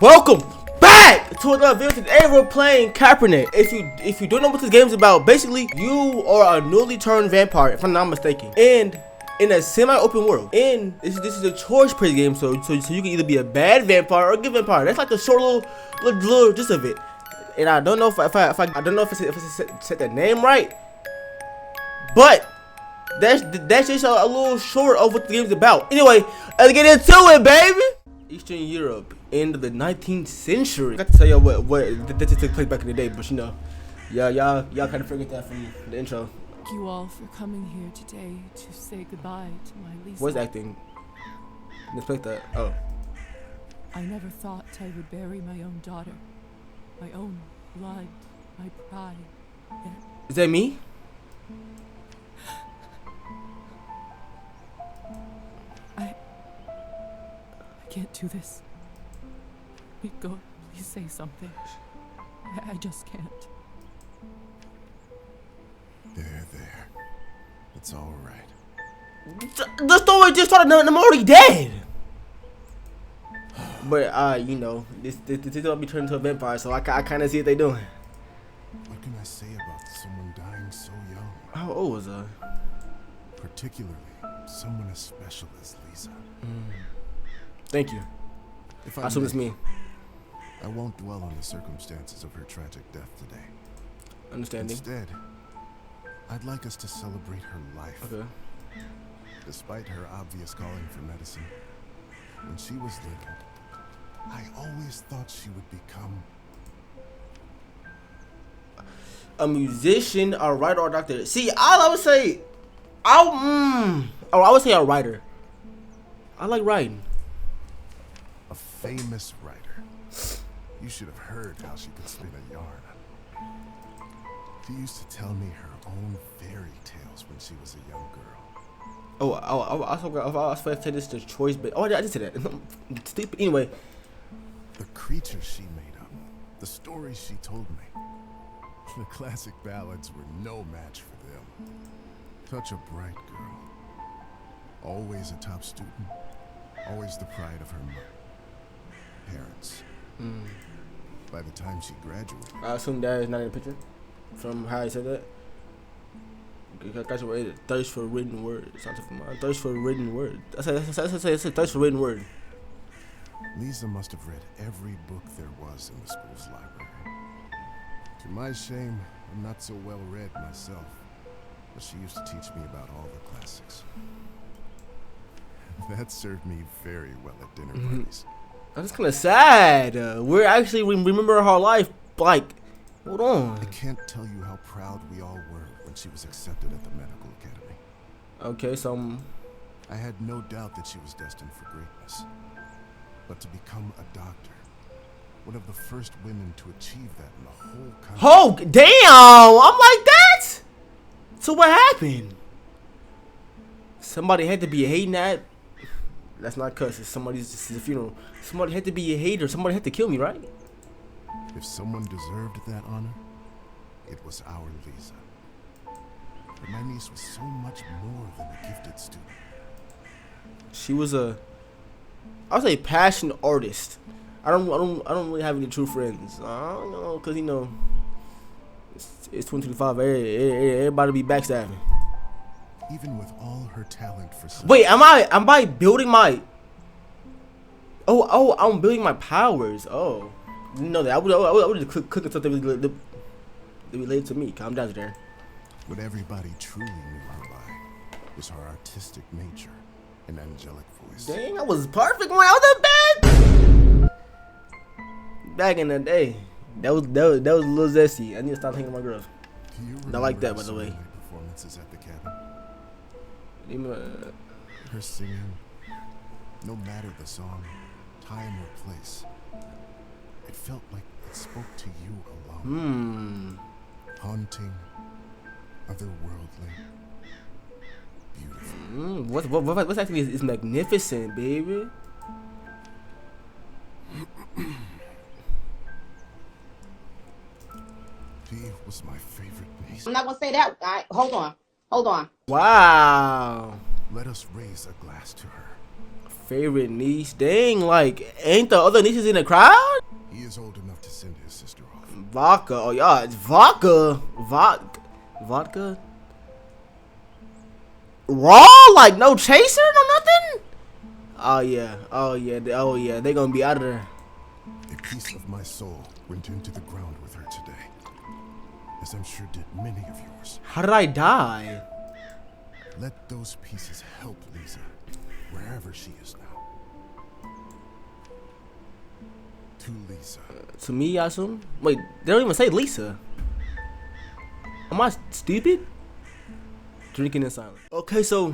Welcome back to another video. Today we're playing cabernet. If you don't know what this game is about, basically you are a newly turned vampire, if I'm not mistaken, and in a semi-open world. And this is a choice-based game, so you can either be a bad vampire or a good vampire. That's like the short little gist of it. And I don't know if I said the name right, but that's just a little short of what the game's about. Anyway, let's get into it, baby. Eastern Europe, end of the 19th century. I got to tell you what that took place back in the day, but you know, y'all kind of forget that from the intro. Thank you all for coming here today to say goodbye to my Lisa. Voice acting. Didn't expect that. Oh. I never thought I would bury my own daughter, my own blood, my pride. Yet Is that me? I can't do this. Go, please say something. I just can't. There. It's all right. The story just started. I'm already dead. But you know, this will be turned into a vampire, so I kind of see what they doing. What can I say about someone dying so young? How old was I? Particularly someone as special as Lisa. Thank you. If I assume it's me. I won't dwell on the circumstances of her tragic death today. Understanding. Instead, I'd like us to celebrate her life. Okay. Despite her obvious calling for medicine, when she was little, I always thought she would become A musician, a writer, or a doctor. See, I would say, I would say a writer. I like writing. a famous writer. You should have heard how she could spin a yarn. She used to tell me her own fairy tales when she was a young girl. Oh, I was supposed to say this to choice, but I just said that. Stupid. Anyway, The creatures she made up, the stories she told me, the classic ballads were no match for them. Such a bright girl. Always a top student. Always the pride of her parents. By the time she graduated, I assume that is not in the picture from how I said that. Guys were thirst for written word. Thirst for written word. I said thirst for written word. Lisa must have read every book there was in the school's library. To my shame, I'm not so well read myself, but she used to teach me about all the classics. That served me very well at dinner parties. That's kind of sad. We're actually remember her life. Like, hold on. I can't tell you how proud we all were when she was accepted at the medical academy. Okay, so I had no doubt that she was destined for greatness. But to become a doctor, one of the first women to achieve that in the whole country. oh damn! I'm like that. So what happened? Somebody had to be hating that. That's not cuss. It's somebody's. This is a funeral. Somebody had to be a hater. Somebody had to kill me, right? If someone deserved that honor, it was our Lisa. But my niece was so much more than a gifted student. She was a, I would say, passionate artist. I don't really have any true friends. I don't know, cause you know, it's 2025. Everybody be backstabbing. Even with all her talent for science. Wait, am I building my? Oh, I'm building my powers. Oh, didn't know that. I would just click something that related to me. Calm down there. What everybody truly knew her by was her artistic nature and angelic voice. Dang, I was perfect when I was a bad. Back in the day, that was a little zesty. I need to stop hanging with my girls. Do you Not like that, by remember the some way. of my performances at the cabin? Uh, Her singing, no matter the song, time or place, it felt like it spoke to you alone. Haunting, otherworldly, beautiful. What's actually is magnificent, baby. She was my favorite niece. I'm not gonna say that. Hold on. Wow. Let us raise a glass to her. favorite niece. Dang, like, ain't the other nieces in the crowd? He is old enough to send his sister off. Vodka. Oh, yeah, it's vodka. Vodka? Raw? Like, no chaser? No nothing? Oh, yeah. Oh, yeah. Oh, yeah. They gonna be out of there. A piece of my soul went into the ground with her today, as I'm sure did many of yours. How did I die? Let those pieces help Lisa, wherever she is now. To Lisa. To me, I assume? Wait, they don't even say Lisa. Am I stupid? Drinking in silence. Okay, so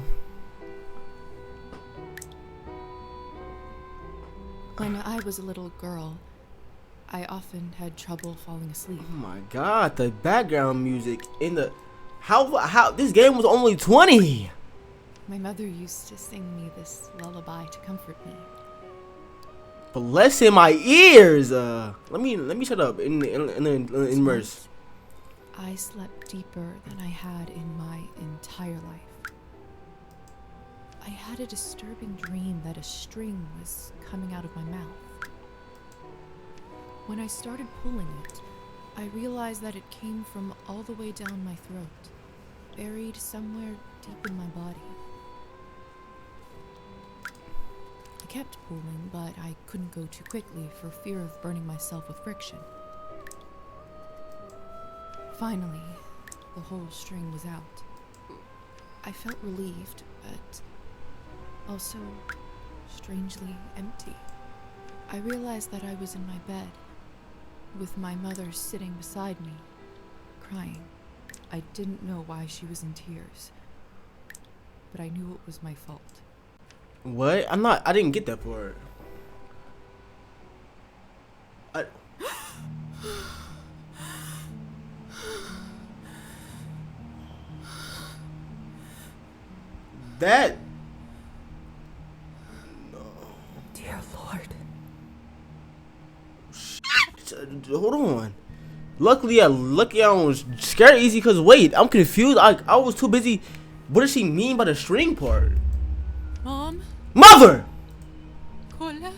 When I was a little girl, I often had trouble falling asleep. oh my god, the background music in the how this game was only 20. My mother used to sing me this lullaby to comfort me. Bless in my ears. Let me shut up in immerse. I slept deeper than I had in my entire life. I had a disturbing dream that a string was coming out of my mouth. When I started pulling it, I realized that it came from all the way down my throat, buried somewhere deep in my body. I kept pulling, but I couldn't go too quickly for fear of burning myself with friction. Finally, the whole string was out. I felt relieved, but also strangely empty. I realized that I was in my bed, with my mother sitting beside me, crying. I didn't know why she was in tears, but I knew it was my fault. What? I didn't get that part. That. Dear Lord. Hold on. Luckily I was scared easy because wait, I'm confused. I was too busy. What does she mean by the string part? Mom? Mother! Cola?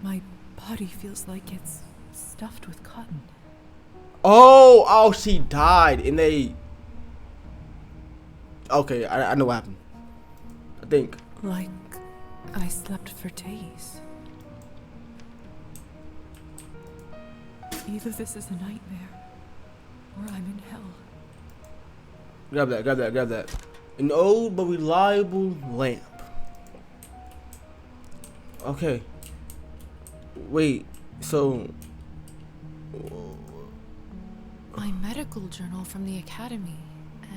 My body feels like it's stuffed with cotton. Oh, she died and they. Okay, I know what happened. I think. Like I slept for days. Either this is a nightmare, or I'm in hell. Grab that. An old but reliable lamp. Okay. Wait, so. My medical journal from the academy,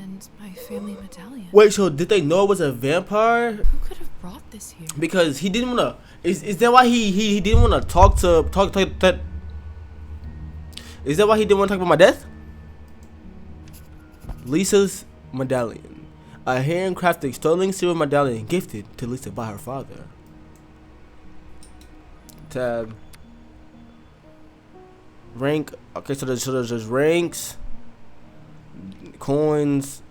and my family medallion. Wait, so did they know it was a vampire? Who could have brought this here? Because he didn't wanna. Is that why he didn't wanna talk that? Is that why he didn't want to talk about my death? Lisa's medallion, a handcrafted sterling silver medallion gifted to Lisa by her father. Tab. Rank. Okay, so there's just ranks, coins.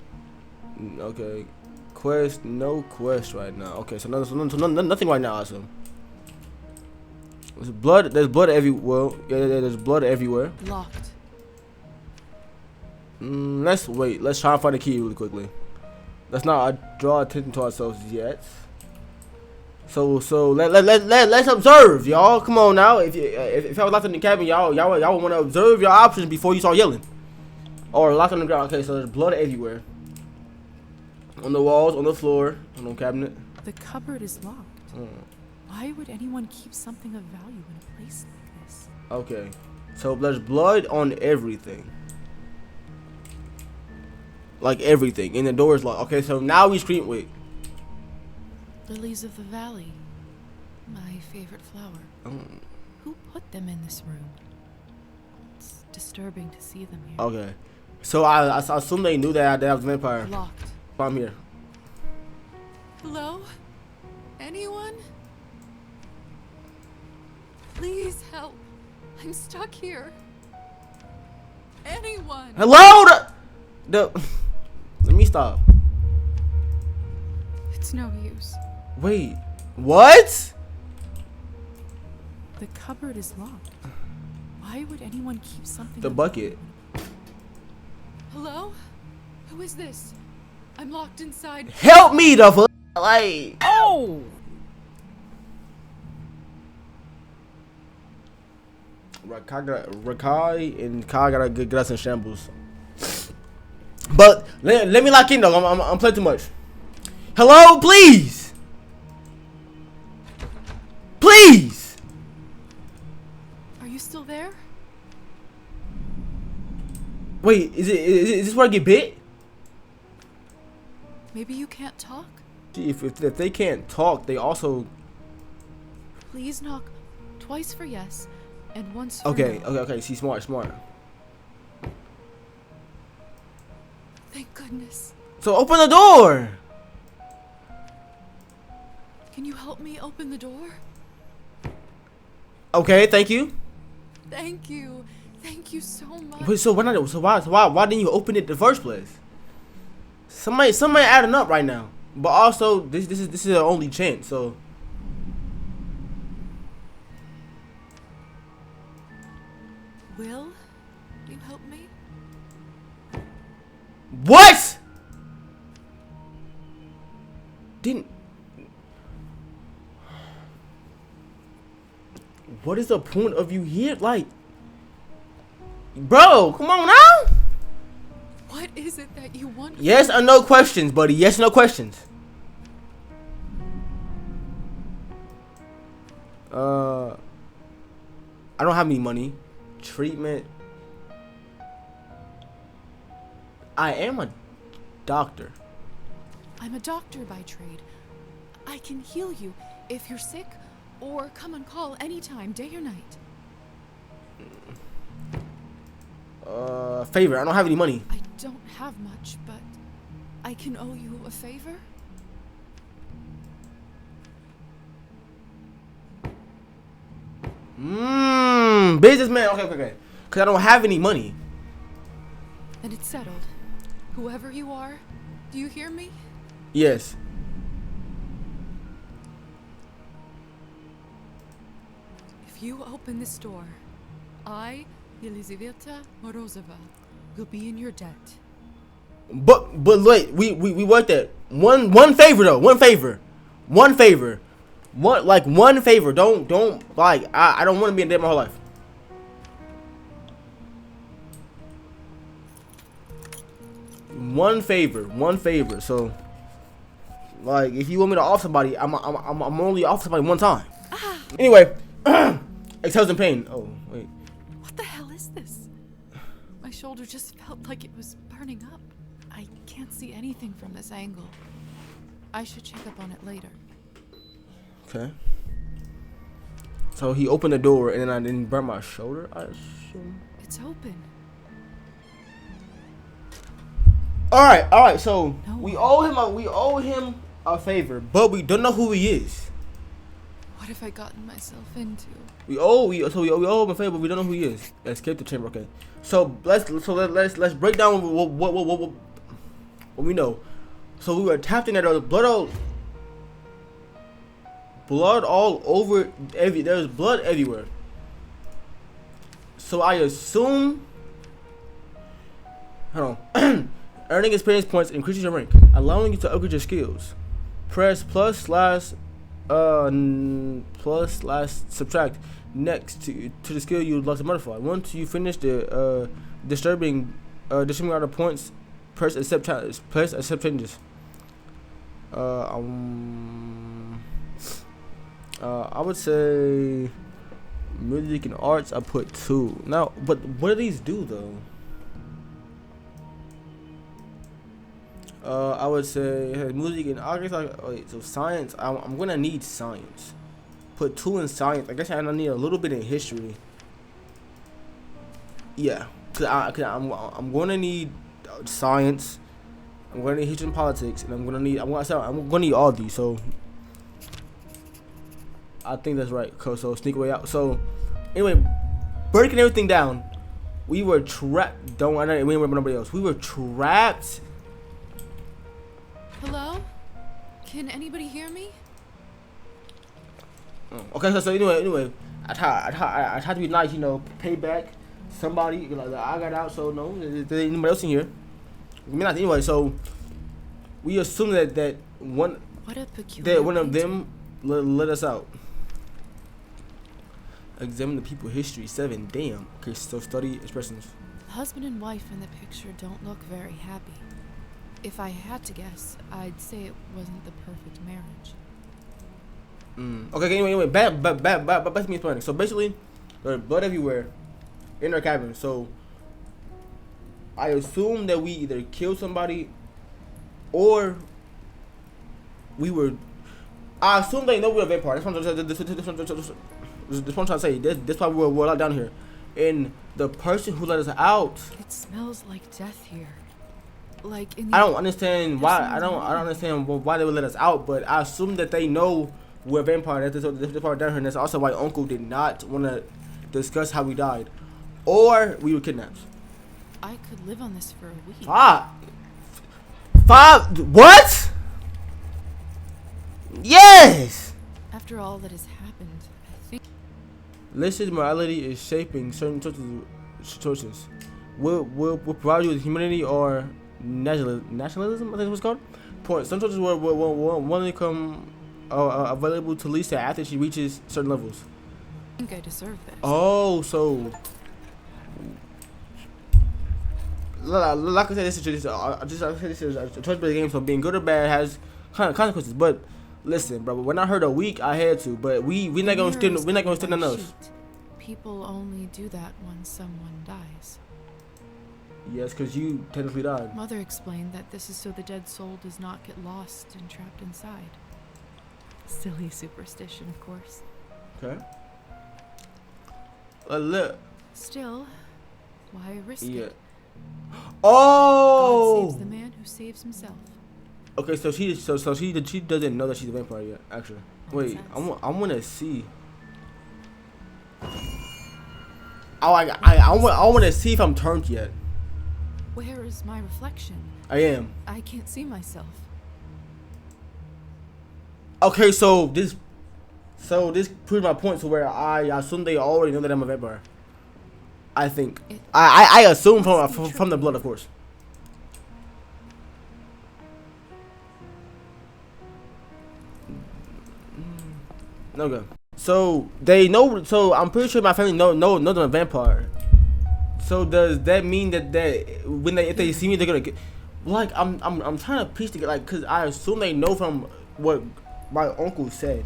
Okay, quest. No quest right now. Okay, so nothing right now. Awesome. There's blood. There's blood everywhere. Well, yeah, there's blood everywhere. Locked. Let's wait. Let's try and find the key really quickly. Let's not draw attention to ourselves yet. So let's observe, y'all. Come on now. If I was locked in the cabin, y'all would want to observe your options before you start yelling. Or locked on the ground. Okay, so there's blood everywhere. On the walls, on the floor, on the cabinet. The cupboard is locked. Why would anyone keep something of value in a place like this? Okay, so there's blood on everything. Like everything. And the door is locked. Okay, so now we scream. Wait. Lilies of the valley. My favorite flower. Who put them in this room? It's disturbing to see them here. Okay. So I assume they knew that I was a vampire. Locked. I'm here. Hello? Anyone? Please help. I'm stuck here. Anyone? Hello? Let me stop. It's no use. Wait, what? The cupboard is locked. Why would anyone keep something? The bucket. Hello? Who is this? I'm locked inside. Help me, the fuck. Like. Oh! Rakai and Kai gotta get us in shambles. But let me lock in though. I'm playing too much. Hello, please. Please. Are you still there? Wait, is this where I get bit? Maybe you can't talk? See, if they can't talk, they also. Please knock twice for yes and once for Okay, no. okay. See, smart. Thank goodness. So open the door. Can you help me open the door? Okay, thank you. Thank you. Thank you so much. Wait, so why didn't you open it in the first place? Somebody adding up right now. But also, this is the only chance. So. Will you help me? What? Didn't. What is the point of you here? Like, bro, come on now. What is it that you want? Yes or no questions, buddy. Yes or no questions. I don't have any money. Treatment. I am a doctor. I'm a doctor by trade. I can heal you if you're sick, or come on call anytime, day or night. Favor. I don't have any money. I don't have much, but I can owe you a favor. Businessman. Okay. Cause I don't have any money. Then it's settled. Whoever you are, do you hear me? Yes. If you open this door, I, Elizaveta Morozova, will be in your debt. But wait, we worked that. One favor though. One favor. One favor. Don't like I don't want to be in debt my whole life. One favor. So like if you want me to off somebody, I'm only off somebody one time. Anyway, exhales in pain. Oh wait. What the hell is this? My shoulder just felt like it was burning up. I can't see anything from this angle. I should check up on it later. Okay. So he opened the door and then I didn't burn my shoulder, I assume. It's open. Alright, so No. we owe him a favor, but we don't know who he is. What have I gotten myself into? We owe him a favor, but we don't know who he is. Escape the chamber, okay. So let's break down what we know. So we were tapped in there, blood all over there's blood everywhere. So I assume hold on. Earning experience points increases your rank, allowing you to upgrade your skills. Press plus/subtract next to the skill you would like to modify. Once you finish the distributing out of points, press accept changes. I would say music and arts I put 2. Now, but what do these do though? I would say music and I guess wait, so science. I'm gonna need science. Put 2 in science. I guess I need a little bit in history. Yeah, cause I'm gonna need science. I'm gonna need history and politics, and I'm gonna need all these. So I think that's right. So sneak way out. So anyway, breaking everything down, we were trapped. We didn't remember nobody else. We were trapped. Hello? Can anybody hear me? Okay, so anyway, I tried to be nice, you know, pay back somebody. Like I got out, so no, there ain't anybody else in here. I mean, not anyway. So we assume that one What a peculiar that one of painting. them let us out. Examine the people history 7. Damn. Okay, so study expressions. The husband and wife in the picture don't look very happy. If I had to guess, I'd say it wasn't the perfect marriage. Okay, anyway, back to me explaining. So basically, there's blood everywhere in our cabin. So I assume that we either killed somebody or we were. I assume they know we're a vampire. That's what I'm trying to say. That's why we're allowed down here. And the person who let us out. It smells like death here. Like in the I don't understand why. I don't understand why they would let us out. But I assume that they know we're a vampire. That's the part down here. And that's also why Uncle did not want to discuss how we died, or we were kidnapped. I could live on this for a week. 5. What? Yes. After all that has happened, I think Listed morality is shaping certain choices. Will provide you with humanity or nationalism. I think it was called. Point. Some choices will only come available to Lisa after she reaches certain levels. I think I deserve this. Oh, so like I said, this is a choice-based game. So being good or bad has kind of consequences. But listen, bro, when I heard a week, I had to. But we're not gonna stand nothing else. People only do that when someone dies. Yes, because you technically died. Mother explained that this is so the dead soul does not get lost and trapped inside. Silly superstition, of course. Okay. Look. Still, why risk Yeah. it? Oh. God saves the man who saves himself. Okay, so she doesn't know that she's a vampire yet. Actually, wait, I want to see. Oh, I want to see if I'm turned yet. Where is my reflection? I am. I can't see myself. Okay, so this proves my point to where I assume they already know that I'm a vampire. I think. I assume from the blood, of course. No good. So they know. So I'm pretty sure my family know I'm a vampire. So does that mean that when if they see me they're gonna get like I'm trying to piece together like because I assume they know from what my uncle said.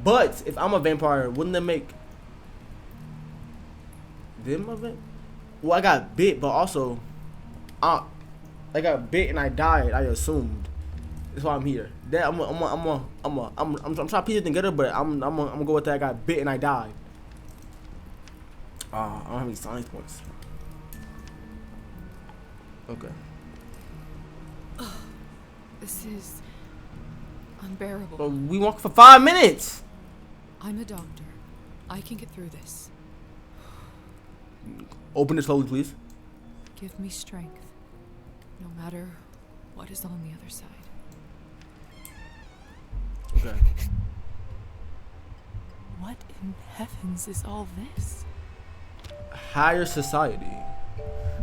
But if I'm a vampire, wouldn't that make them a vampire? Well, I got bit, but also I got bit and I died. I assumed. That's why I'm here. That I'm trying to piece it together, but I'm gonna go with that. I got bit and I died. I don't have any science points. Okay. This is unbearable. But we walked for 5 minutes. I'm a doctor. I can get through this. Open it slowly, please. Give me strength, no matter what is on the other side. Okay. What in heavens is all this? Higher society.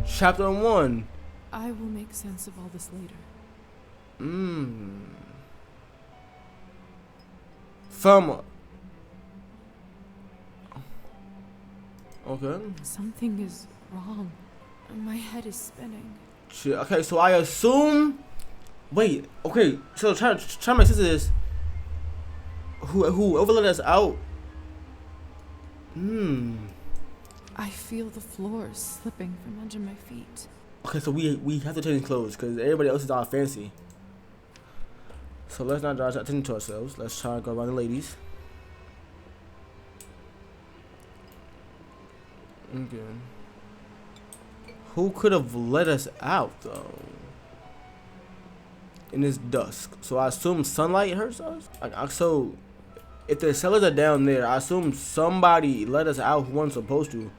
Chapter 1. I will make sense of all this later. From. Okay. Something is wrong. My head is spinning. Shit. Okay, so I assume. Wait. Okay. So try to make sense of this. Whoever let us out. I feel the floor slipping from under my feet. Okay, so we have to change clothes because everybody else is all fancy. So let's not draw attention to ourselves. Let's try to go around the ladies. Okay. Who could have let us out though? In this dusk. So I assume sunlight hurts us. So if the cellars are down there, I assume somebody let us out who wasn't supposed to,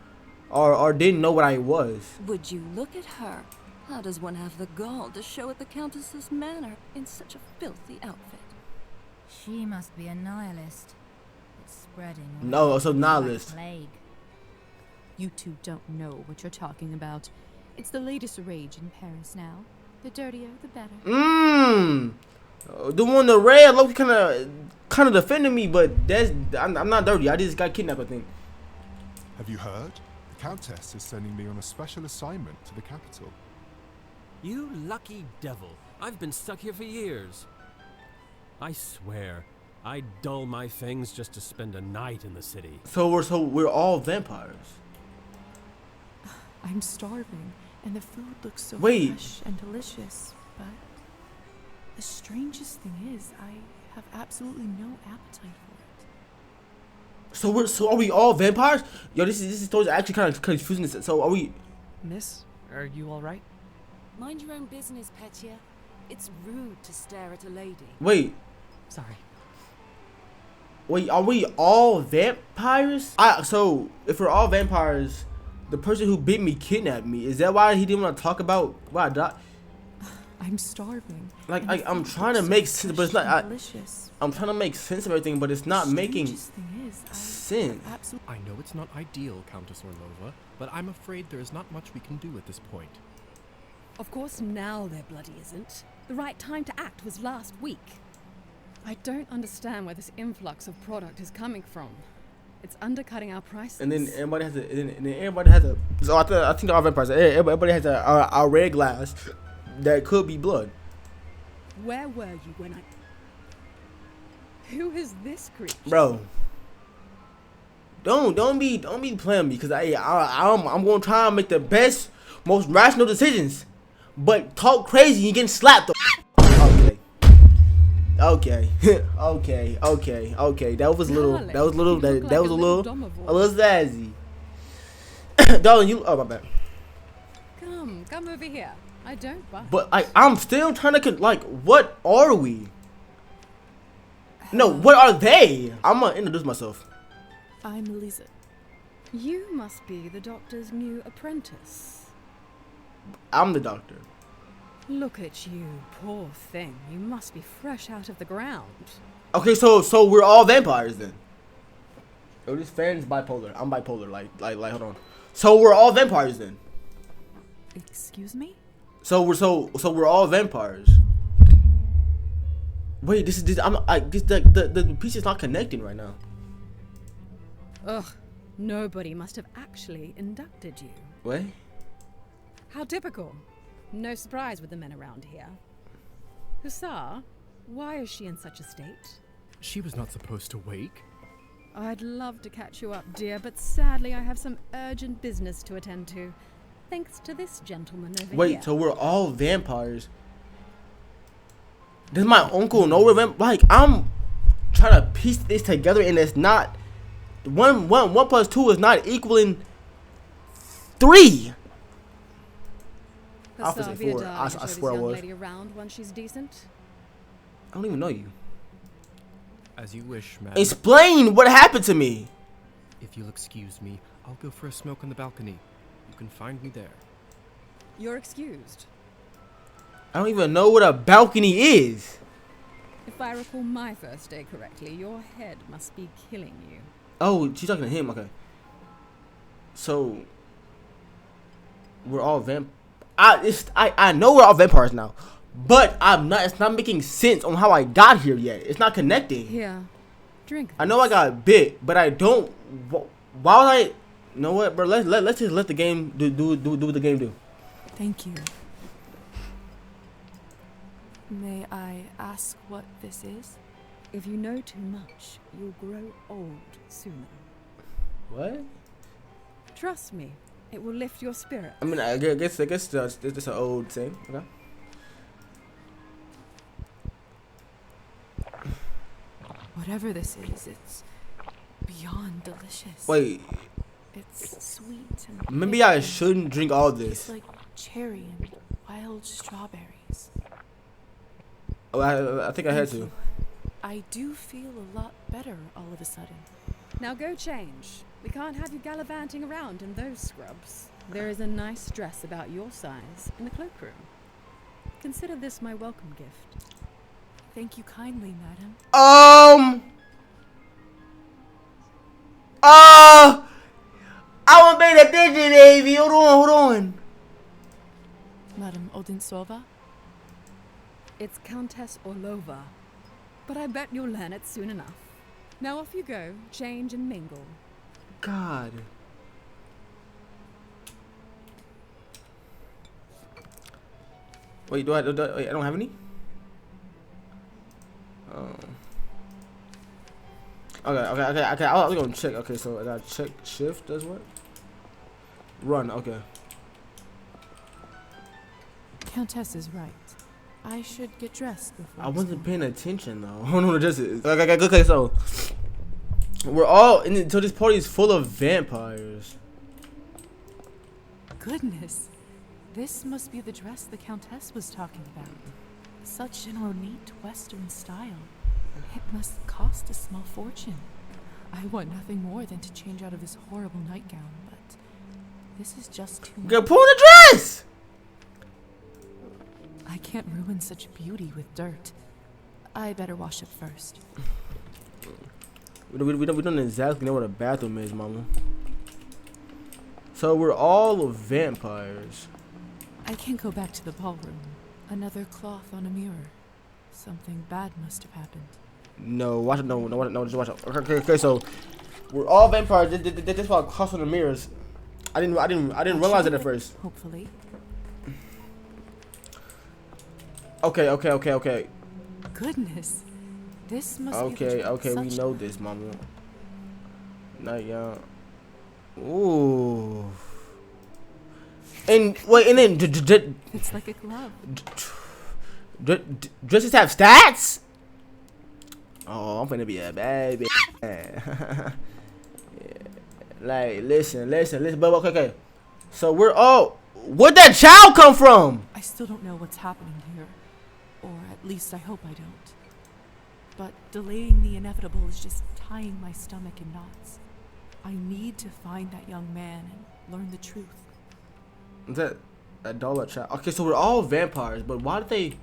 or didn't know what I was. Would you look at her? How does one have the gall to show at the Countess's manor in such a filthy outfit? She must be a nihilist. It's spreading. No, so nihilist. Plague. You two don't know what you're talking about. It's the latest rage in Paris now. The dirtier, the better. The one the red look kind of defending me, but I'm not dirty. I just got kidnapped, I think. Have you heard? The Countess is sending me on a special assignment to the capital. You lucky devil. I've been stuck here for years. I swear, I'd dull my fangs just to spend a night in the city. So we're all vampires. I'm starving, and the food looks so Wait. fresh and delicious. But the strangest thing is, I have absolutely no appetite for it. So are we all vampires? Yo, this is actually kind of confusing. So are we? Miss, are you all right? Mind your own business, Petya. It's rude to stare at a lady. Wait, Sorry. are we all vampires? So if we're all vampires, the person who bit me kidnapped me. Is that why he didn't want to talk about why I died? I'm starving. Like and the I'm food trying to looks so make sense, but it's fresh not. and delicious. I'm trying to make sense of everything, but it's not making Strangest thing is, I sense. have absolutely. I know it's not ideal, Countess Orlova, but I'm afraid there is not much we can do at this point. Of course now there bloody isn't. The right time to act was last week. I don't understand where this influx of product is coming from. It's undercutting our prices. And then everybody has a. And then everybody has a. So I think they're all vampires. Everybody has a red glass that could be blood. Where were you when I... Who is this creature? Bro, don't be playing me, because I'm gonna try and make the best, most rational decisions, but talk crazy, you getting slapped. Okay, okay. That was a little a little zazzy. Darling, you. Oh my bad. Come over here. I don't bite. But I'm still trying to what are we? No, what are they? I'm gonna introduce myself. I'm Lisa. You must be the doctor's new apprentice. I'm the doctor. Look at you, poor thing. You must be fresh out of the ground. Okay, so we're all vampires then. Yo, this fan's bipolar. I'm bipolar. Like, hold on. So we're all vampires then. Excuse me? So we're all vampires. Wait, this the piece is not connecting right now. Ugh, nobody must have actually inducted you. What? How typical. No surprise with the men around here. Hussar, why is she in such a state? She was not supposed to wake. I'd love to catch you up, dear, but sadly I have some urgent business to attend to. Thanks to this gentleman over here. Wait, so we're all vampires. Does my uncle know we're like, I'm trying to piece this together, and it's not one plus two is not equaling 3. I was Hussar, say 4. I show this swear I young was. lady around when she's decent. I don't even know you. As you wish, madam. Explain what happened to me. If you'll excuse me, I'll go for a smoke on the balcony. You can find me there. You're excused. I don't even know what a balcony is. If I recall my first day correctly, your head must be killing you. Oh, she's talking to him. Okay. So we're all I know we're all vampires now, but I'm not. It's not making sense on how I got here yet. It's not connecting. Here, drink. I know I got bit, but I don't. Why would I? You know what, bro? Let's just let the game do what the game do. Thank you. May I ask what this is? If you know too much, you'll grow old sooner. What? Trust me, it will lift your spirit. I mean, I guess it's an old thing. Okay. Whatever this is, it's beyond delicious. Wait, It's sweet and maybe thick I and shouldn't drink all It's this. like cherry and wild strawberries. Oh, I think I had Thank to. you. I do feel a lot better all of a sudden. Now go change. We can't have you gallivanting around in those scrubs. There is a nice dress about your size in the cloakroom. Consider this my welcome gift. Thank you kindly, madam. I want to pay attention, baby. Hold on. Madam Odintsova? It's Countess Orlova, but I bet you'll learn it soon enough. Now off you go, change and mingle. God. Wait, wait, I don't have any? Okay. I was gonna check. Okay, so I gotta check shift. Does what? Run. Okay. Countess is right. I should get dressed before. I wasn't paying attention though. I don't know what this is. Okay, so we're all in. So this party is full of vampires. Goodness, this must be the dress the Countess was talking about. Such an ornate Western style. It must cost a small fortune. I want nothing more than to change out of this horrible nightgown, but this is just too much. Go pull the dress! I can't ruin such beauty with dirt. I better wash up first. We don't exactly know what a bathroom is, mama. So we're all vampires. I can't go back to the ballroom. Another cloth on a mirror. Something bad must have happened. No, watch it. No, just watch it. Okay, so we're all vampires. This is about cloth on the mirrors. I didn't realize it at first. Hopefully. Okay. Goodness. This must be Okay, we know this, mama. Not young. Ooh. And wait, and then it's like a glove. Dresses have stats? Oh, I'm gonna be a bad bitch. Yeah. Like, listen. But okay. So we're all. Where'd that child come from? I still don't know what's happening here, or at least I hope I don't. But delaying the inevitable is just tying my stomach in knots. I need to find that young man and learn the truth. Is that a dollar child? Okay, so we're all vampires, but why did they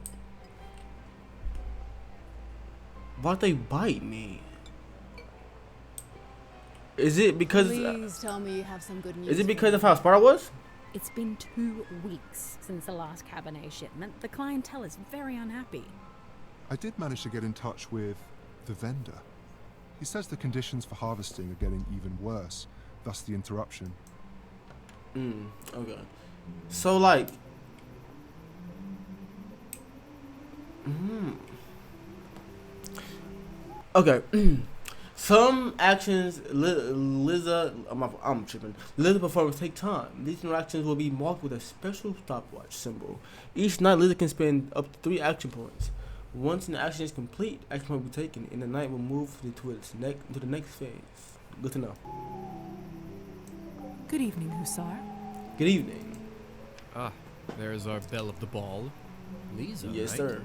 bite me? Is it because? Please tell me you have some good news. Is it because of how Sparta was? It's been 2 weeks since the last cabernet shipment. The clientele is very unhappy. I did manage to get in touch with the vendor. He says the conditions for harvesting are getting even worse, thus the interruption. Okay. So like okay. Some actions I'm tripping. Liza performance take time. These interactions will be marked with a special stopwatch symbol. Each night Liza can spend up to 3 action points. Once an action is complete, action point will be taken, and the night will move to the next phase. Good to know. Good evening, Hussar. Good evening. Ah, there's our belle of the ball. Liza, Yes, right? sir.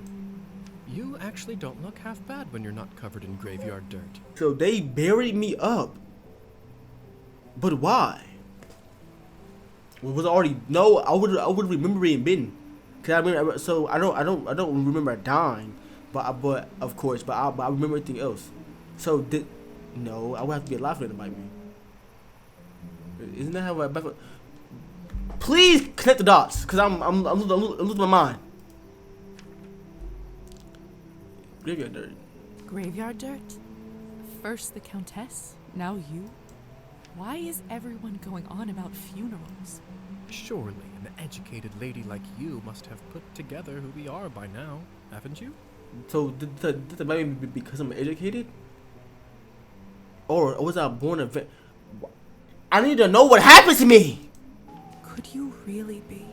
You actually don't look half bad when you're not covered in graveyard dirt. So they buried me up. But why? Was I already I would remember it been. Cause I don't remember dying, but of course, I remember everything else. So no, I would have to be alive for them to bite me. Isn't that how I? Please connect the dots, cause I'm losing my mind. Graveyard dirt. Graveyard dirt? First the Countess, now you? Why is everyone going on about funerals? Surely an educated lady like you must have put together who we are by now, haven't you? So did the bite me because I'm educated? Or was I born a I need to know what happened to me! Could you really be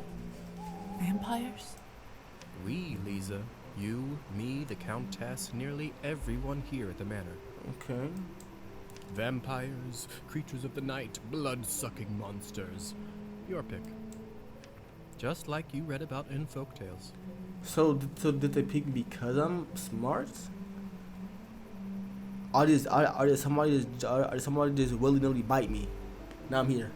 vampires? We, Liza. You, me, the Countess, nearly everyone here at the manor. Okay. Vampires, creatures of the night, blood-sucking monsters. Your pick. Just like you read about in folktales. So did they pick me because I'm smart? Or did somebody just willy-nilly bite me? Now I'm here.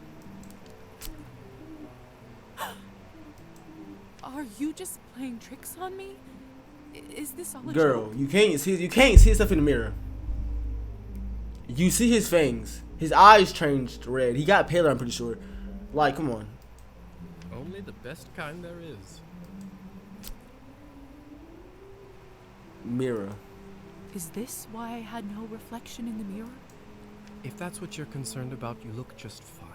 you just playing tricks on me? Is this all a Girl, joke? you can't see stuff in the mirror. You see his fangs. His eyes changed red. He got paler, I'm pretty sure. Like, come on. Only the best kind there is. Mirror. Is this why I had no reflection in the mirror? If that's what you're concerned about, you look just fine.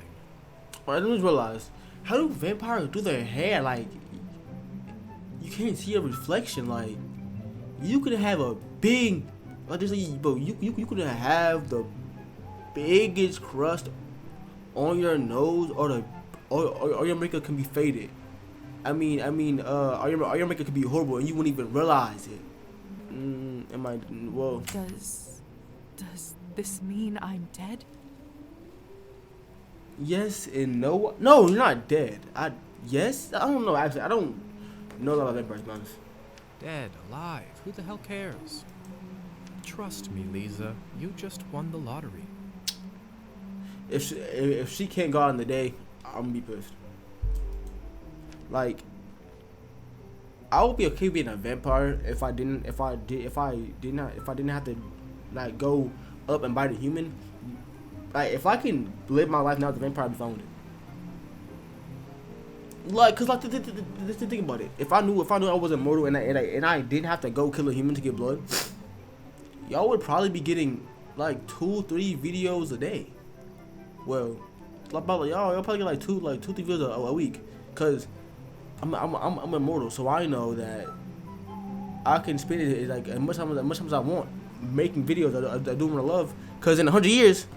I didn't realize, how do vampires do their hair? Like, you can't see a reflection. Like, you could have a big, like this, bro. You could have the biggest crust on your nose, or your makeup can be faded. Or your makeup could be horrible and you wouldn't even realize it. Whoa. Does this mean I'm dead? Yes and no. No, you're not dead. Yes. I don't know. Actually, I don't know a lot about vampires, to be honest. Dead, alive, who the hell cares? Trust me, Lisa, you just won the lottery. If she can't go out in the day, I'm gonna be pissed. Like, I would be okay being a vampire if I didn't have to like go up and bite a human. Like, if I can live my life now as a vampire, I'd be fine with it. Like, cause like think about it. If I knew I was immortal and I didn't have to go kill a human to get blood, y'all would probably be getting like 2-3 videos a day. Well, about y'all probably get like 2-3 videos a week, cause I'm immortal, so I know that I can spend it like as much time as I want making videos I do what I love. Cause in 100 years,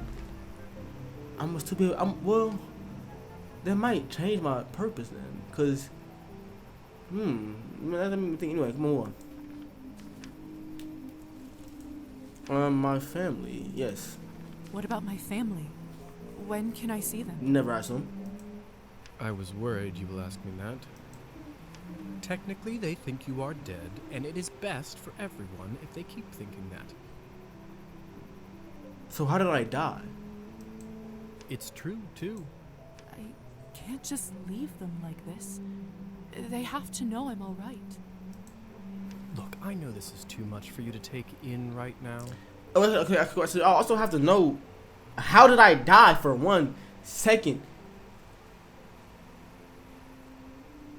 that might change my purpose then. Cause let me think. Anyway, come on. My family, yes. What about my family? When can I see them? Never ask them. I was worried you will ask me that. Technically, they think you are dead, and it is best for everyone if they keep thinking that. So how did I die? It's true, too. I can't just leave them like this. They have to know I'm all right. Look, I know this is too much for you to take in right now. Okay, so I also have to know, how did I die for 1 second?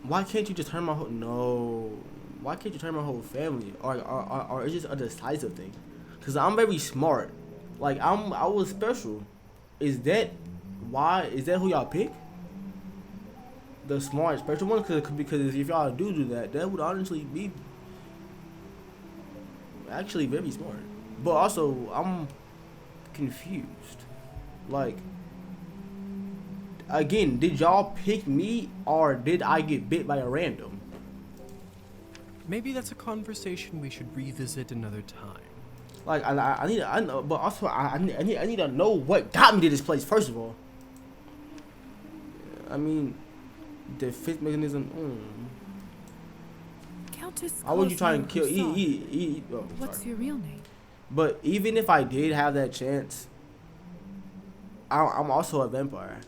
Why can't you just turn my whole Why can't you turn my whole family? Or it's just a decisive thing? Cause I'm very smart. Like I was special. Is that who y'all pick? The smart special one? Because if y'all do that, that would honestly be actually very smart. But also, I'm confused. Like, again, did y'all pick me or did I get bit by a random? Maybe that's a conversation we should revisit another time. Like, I need to know what got me to this place, first of all. I mean, the fifth mechanism. Countess. Why would you try and kill? What's your real name? But even if I did have that chance, I'm also a vampire.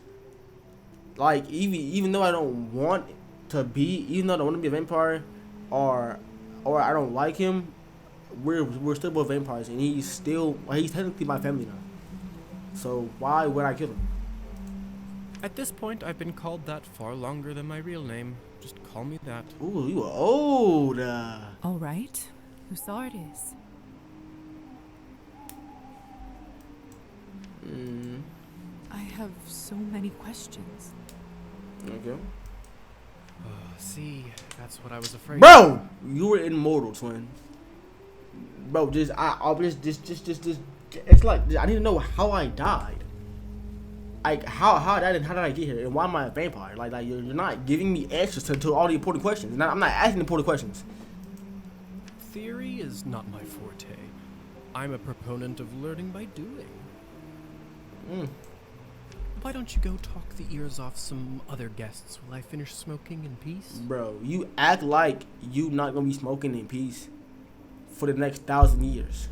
Like, even though I don't want to be, even though I don't want to be a vampire, or I don't like him, we're still both vampires, and he's technically my family now. So why would I kill him? At this point, I've been called that far longer than my real name. Just call me that. Ooh, you are old. All right. Who saw it is? I have so many questions. Okay. See, that's what I was afraid. Bro, you were immortal, twin. Bro, it's like I need to know how I died. Like how did I get here, and why am I a vampire? Like you're not giving me answers to all the important questions. I'm not asking important questions. Theory is not my forte. I'm a proponent of learning by doing. Why don't you go talk the ears off some other guests while I finish smoking in peace? Bro, you act like you not gonna be smoking in peace for the next 1,000 years.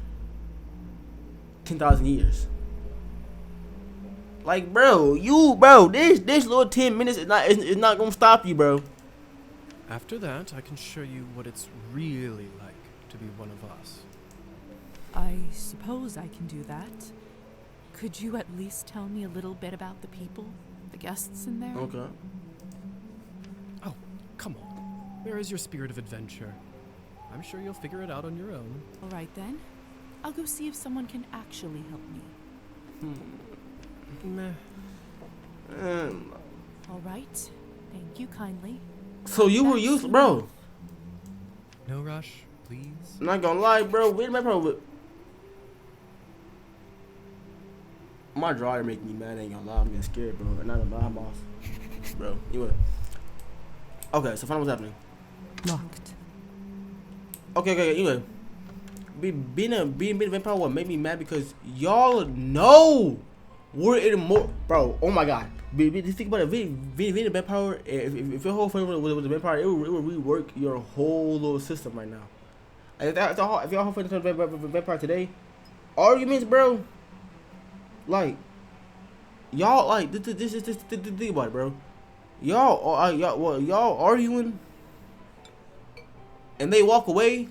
10,000 years. Like, bro, this little 10 minutes is not gonna stop you, bro. After that, I can show you what it's really like to be one of us. I suppose I can do that. Could you at least tell me a little bit about the people, the guests in there? Okay. Oh, come on. Where is your spirit of adventure? I'm sure you'll figure it out on your own. All right then. I'll go see if someone can actually help me. Meh. All right. Thank you kindly. So you were used, bro. No rush, please. I'm not gonna lie, bro. Wait a minute, bro. My dryer making me mad. I ain't gonna lie. I'm getting scared, bro. I'm not gonna lie, I'm off. Bro, anyway. Okay, so find out what's happening. Locked. Okay. Anyway, being a vampire what made me mad because y'all know we're in more, bro. Oh my god. Just think about it. Being a vampire. If your whole family was a vampire, it would rework your whole little system right now. If your whole family was a vampire today, arguments, bro. Like, y'all like this think about it, bro. Y'all arguing, and they walk away.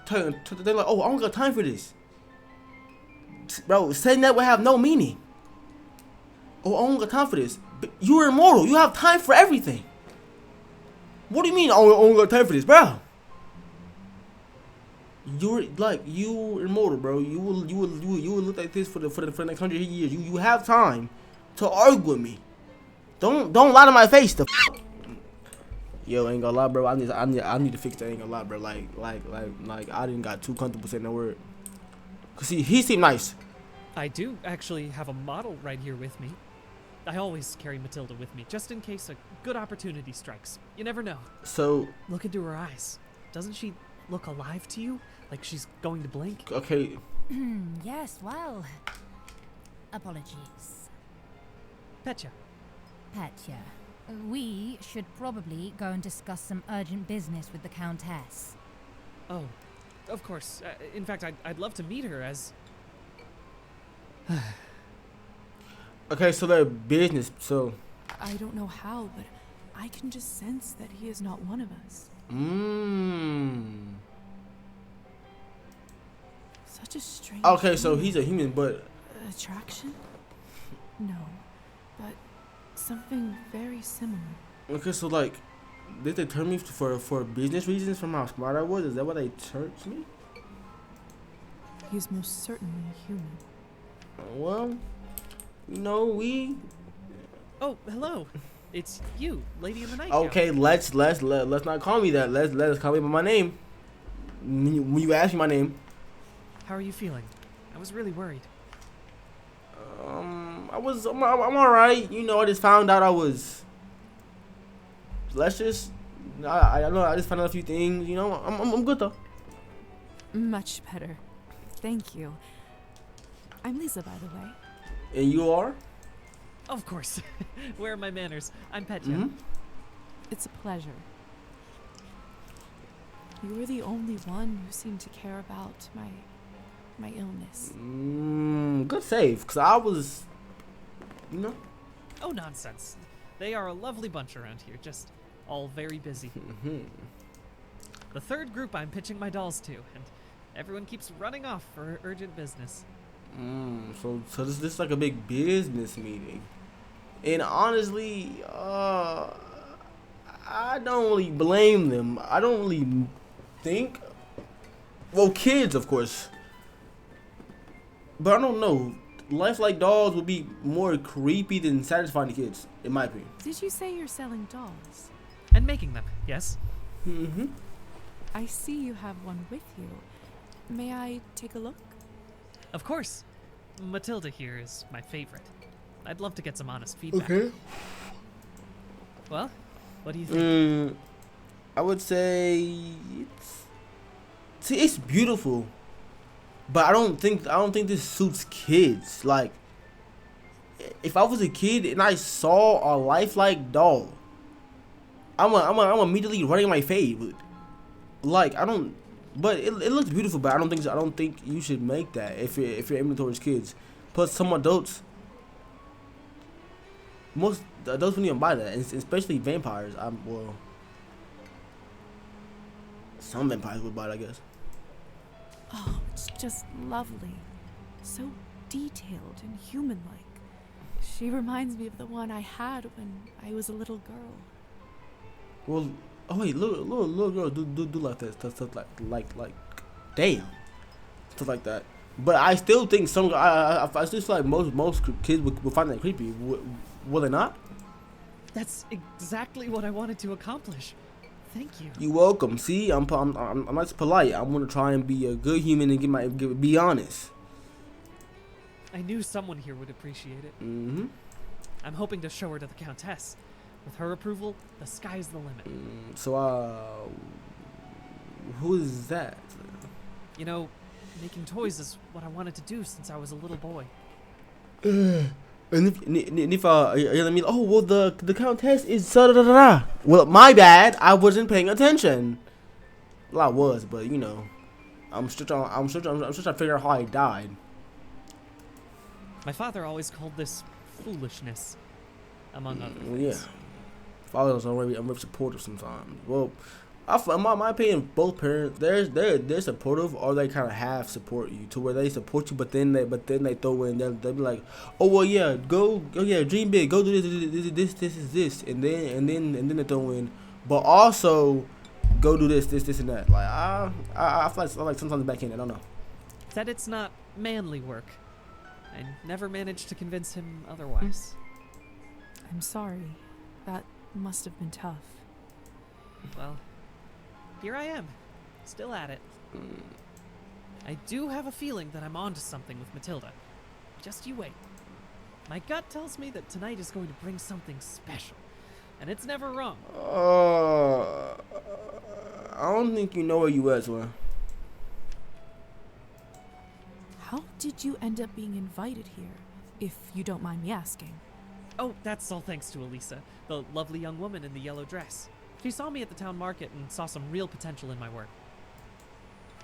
They're like, oh, I don't got time for this, bro. Saying that would have no meaning. Oh, I don't got time for this. But you're immortal. You have time for everything. What do you mean? I don't got time for this, bro? You're immortal, bro. You will look like this for the next 100 years. You have time to argue with me. Don't lie to my face. Yo, ain't gonna lie, bro. I need to fix that. Ain't gonna lie, bro. Like I didn't got too comfortable saying that word. Cause see, he seemed nice. I do actually have a model right here with me. I always carry Matilda with me, just in case a good opportunity strikes. You never know. So Look into her eyes. Doesn't she look alive to you? Like she's going to blink? okay, Yes, well. Apologies. Petya. Petya, we should probably go and discuss some urgent business with the Countess. Oh, of course. In fact, I'd love to meet her as... okay. So their business. So I don't know how, but I can just sense that he is not one of us. Such a strange. Okay, so feeling. he's a human, but Attraction? No, but something very similar. okay. So like, did they turn me for business reasons from how smart I was? Is that why they turned me? He is most certainly human. Well, we. Oh, hello. It's you, Lady in the Night. Okay, let's not call me that. Let's call me by my name. When you ask me my name, How are you feeling? I was really worried. I'm alright. You know, I just found out I was. Let's just. I know I just found out a few things. You know, I'm good though. Much better. Thank you. I'm Lisa, by the way. And you are? Of course. Where are my manners? I'm Petya. Mm-hmm. It's a pleasure. You were the only one who seemed to care about my illness. Good save, cause I was, you know. Oh, nonsense. They are a lovely bunch around here, just all very busy. The third group I'm pitching my dolls to, and everyone keeps running off for urgent business. So this is like a big business meeting, and honestly, I don't really blame them. I don't really think. Well, kids, of course, but I don't know. Life like dolls would be more creepy than satisfying to kids, in my opinion. Did you say you're selling dolls? And making them, yes? I see you have one with you. May I take a look? Of course. Matilda here is my favorite. I'd love to get some honest feedback. Okay. Well, what do you think? I would say it's beautiful, but I don't think this suits kids. Like, if I was a kid and I saw a lifelike doll, I'm immediately running my fade. Like, I don't. But it looks beautiful, but I don't think you should make that if you're aiming towards kids. Plus, some adults, most adults wouldn't even buy that, and especially vampires. some vampires would bite, I guess. Oh, it's just lovely. So detailed and human-like. She reminds me of the one I had when I was a little girl. Well, oh wait, little girls do like that stuff like, damn, stuff like that. But I still think I still feel like most kids would find that creepy. Will they not? That's exactly what I wanted to accomplish. Thank you. You're welcome. See, I'm not polite. I'm gonna try and be a good human and be honest. I knew someone here would appreciate it. Mm-hmm. I'm hoping to show her to the Countess. With her approval, the sky's the limit. So, who is that? You know, making toys is what I wanted to do since I was a little boy. And if you let me, oh well, the Countess is da. Well, my bad. I wasn't paying attention. Well, I was, but you know, I'm still trying to figure out how I died. My father always called this foolishness, among other things. Yeah, fathers are very supportive sometimes. Well, in my opinion, both parents they're supportive, or they kind of half support you to where they support you, but then they throw in they'll be like, oh well, yeah, dream big, go do this, and then they throw in, but also go do this and that. Like I feel like sometimes back in, I don't know. Said it's not manly work. I never managed to convince him otherwise. I'm sorry. That must have been tough. Well, here I am, still at it. I do have a feeling that I'm onto something with Matilda. Just you wait. My gut tells me that tonight is going to bring something special, and it's never wrong. I don't think you know where you at, man. How did you end up being invited here, if you don't mind me asking? Oh, that's all thanks to Elisa, the lovely young woman in the yellow dress. She saw me at the town market and saw some real potential in my work.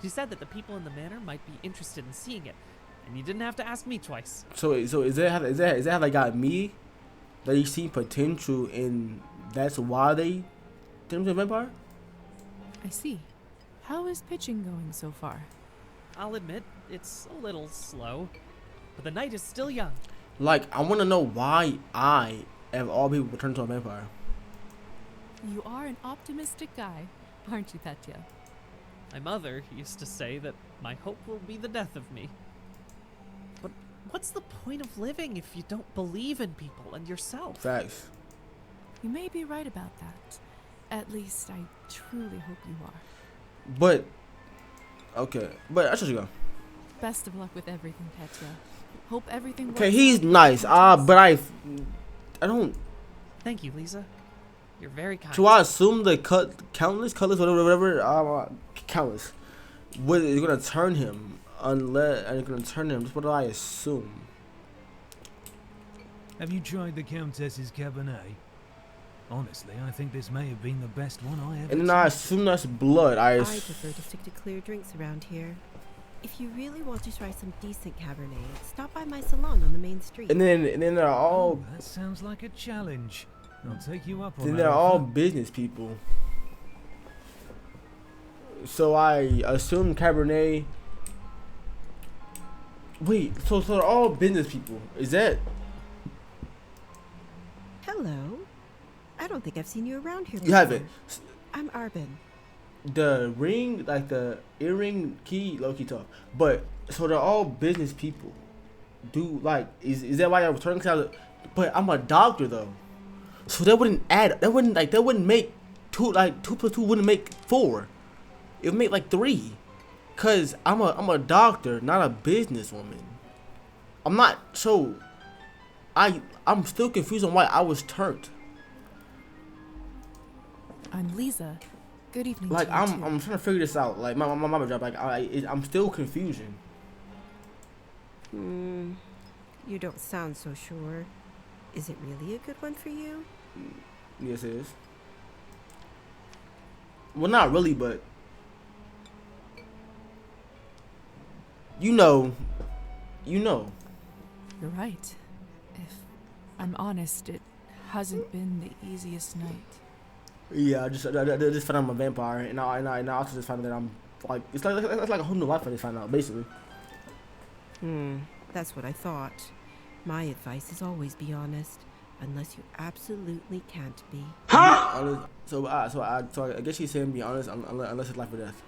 She said that the people in the manor might be interested in seeing it, and you didn't have to ask me twice. So is that how they got me? They see potential, and that's why they turned into a vampire? I see. How is pitching going so far? I'll admit, it's a little slow, but the night is still young. Like, I want to know why I, of all people, turned into a vampire. You are an optimistic guy, aren't you, Petya? My mother used to say that my hope will be the death of me. But what's the point of living if you don't believe in people and yourself? Facts. You may be right about that. At least I truly hope you are. But, okay. But I should go. Best of luck with everything, Petya. Hope everything works Okay, he's out. nice. But I don't. Thank you, Lisa. You're very kind. So I assume the countless colors, whatever, countless, what is gonna turn him? That's what I assume. Have you tried the Countess's cabernet? Honestly, I think this may have been the best one I ever. And then I assume that's blood. I prefer to stick to clear drinks around here. If you really want to try some decent cabernet, stop by my salon on the main street. And then they're all. That sounds like a challenge. I'll take you up on Then that. they're all business people. So I assume Cabernet. Wait, so they're all business people. Is that? Hello. I don't think I've seen you around here before. You haven't. I'm Arbin. The ring, like the earring, key, low key talk. But so they're all business people. Is that why you're returning? But I'm a doctor though. So that wouldn't add. That wouldn't make two. Like 2 + 2 wouldn't make 4. It would make like 3. Cause I'm a doctor, not a businesswoman. I'm not. So I'm still confused on why I was turned. I'm Lisa. Good evening. Like to you I'm too. trying to figure this out. Like my job. Like I'm still confusion. You don't sound so sure. Is it really a good one for you? Yes, it is. Well, not really, but you know. You're right. If I'm honest, it hasn't been the easiest night. Yeah, I just found out I'm a vampire, and I also just found out that I'm like it's like a whole new life I just found out basically. That's what I thought. My advice is always be honest, unless you absolutely can't be. So I guess she's saying be honest unless it's life or death.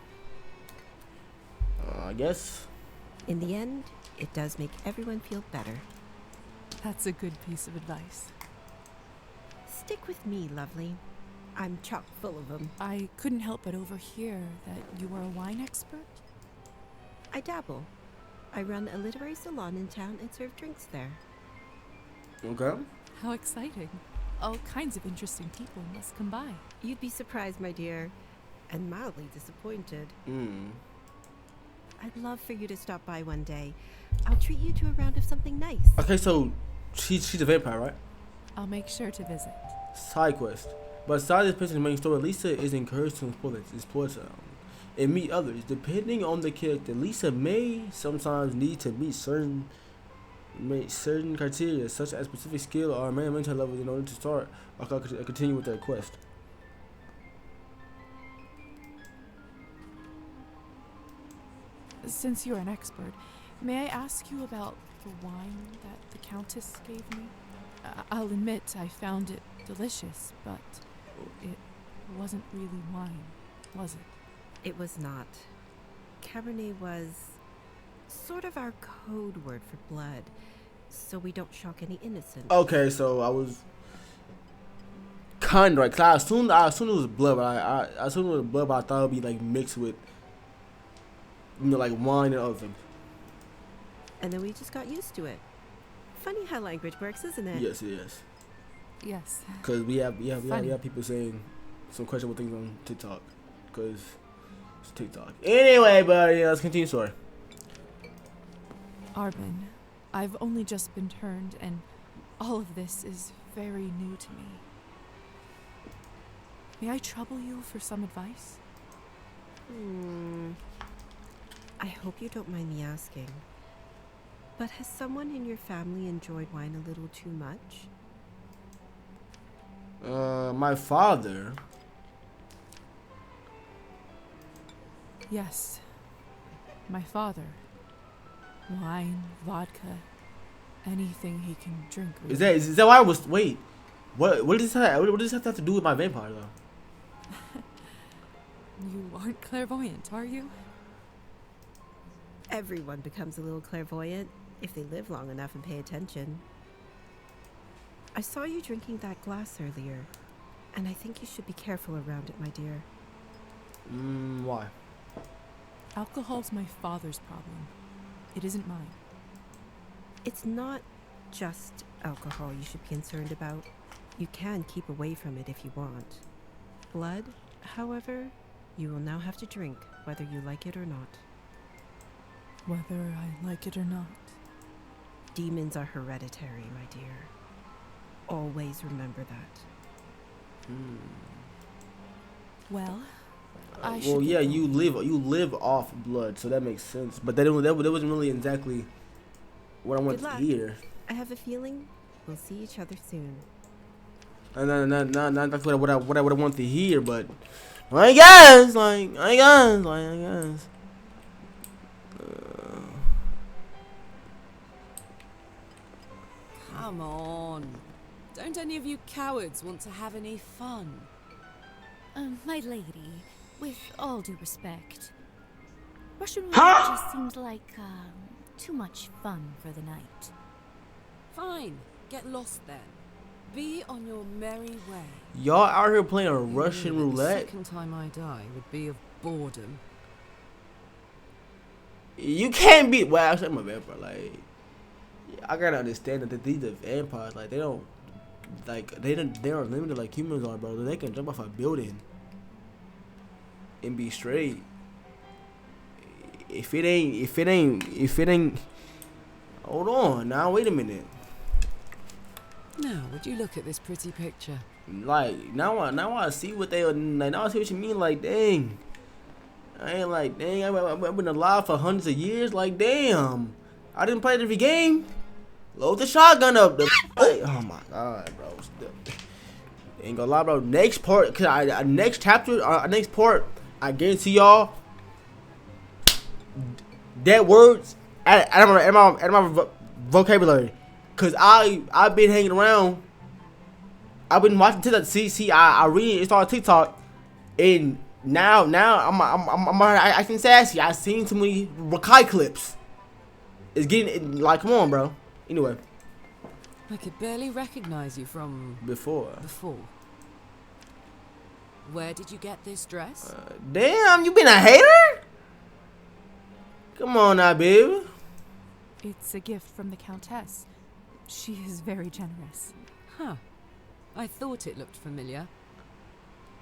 I guess. In the end, it does make everyone feel better. That's a good piece of advice. Stick with me, lovely. I'm chock full of them. I couldn't help but overhear that you were a wine expert. I dabble. I run a literary salon in town and serve drinks there. Okay. How exciting. All kinds of interesting people must come by. You'd be surprised, my dear, and mildly disappointed. I'd love for you to stop by one day. I'll treat you to a round of something nice. Okay, so she's a vampire, right? I'll make sure to visit. Side quest. But aside this person's main story, Lisa is encouraged to explore and meet others. Depending on the character, Lisa may sometimes need to meet certain criteria, such as specific skill or mental levels, in order to start or continue with their quest. Since you're an expert, may I ask you about the wine that the Countess gave me? I'll admit I found it delicious, but it wasn't really wine, was it? It was not. Cabernet was sort of our code word for blood, so we don't shock any innocents. Okay, so I was kind of right, 'cause I assumed it was blood, but I assumed it was blood, but I thought it would be like mixed with, like wine and other. And then we just got used to it. Funny how language works, isn't it? Yes, it is. Yes. Because we have people saying some questionable things on TikTok, because it's TikTok. Anyway, but yeah, let's continue. Sorry. Arben, I've only just been turned, and all of this is very new to me. May I trouble you for some advice? I hope you don't mind me asking, but has someone in your family enjoyed wine a little too much? My father. Yes. My father. Wine, vodka, anything he can drink. Really. Is that why I was wait? What does this have to do with my vampire though? You aren't clairvoyant, are you? Everyone becomes a little clairvoyant if they live long enough and pay attention. I saw you drinking that glass earlier, and I think you should be careful around it, my dear. Why? Alcohol's my father's problem. It isn't mine. It's not just alcohol you should be concerned about. You can keep away from it if you want. Blood, however, you will now have to drink, whether you like it or not. Whether I like it or not. Demons are hereditary, my dear. Always remember that. Well, I well, should yeah, get going. you live off blood, so that makes sense. But that wasn't really exactly what I wanted to hear. I have a feeling we'll see each other soon. Not that's what I wanted to hear, but I guess. Come on. Don't any of you cowards want to have any fun? My lady, with all due respect, Russian roulette just seems like, too much fun for the night. Fine. Get lost then. Be on your merry way. Y'all out here playing a Russian roulette? The second time I die would be of boredom. You can't be. Well, actually, I'm a vampire. Like, I gotta understand that these are vampires. Like, they don't. Like, they are limited like humans are, bro. They can jump off a building and be straight. If it ain't. Hold on. Now, wait a minute. Now, would you look at this pretty picture? Like, now I see what they. Like, now I see what you mean. Like, dang. I ain't like, dang. I've been alive for hundreds of years. Like, damn. I didn't play every game. Load the shotgun up. Oh my god, bro. Ain't gonna lie, bro. Next part, next chapter, next part, I guarantee y'all, that words out of my vocabulary. Cause I've been hanging around. I've been watching TikTok. See, I read it's on TikTok, and now I'm acting sassy. I seen too many Rakai clips. It's getting like, come on, bro. Anyway. I could barely recognize you from Before. Where did you get this dress? Damn, you been a hater? Come on now, baby. It's a gift from the Countess. She is very generous. Huh. I thought it looked familiar.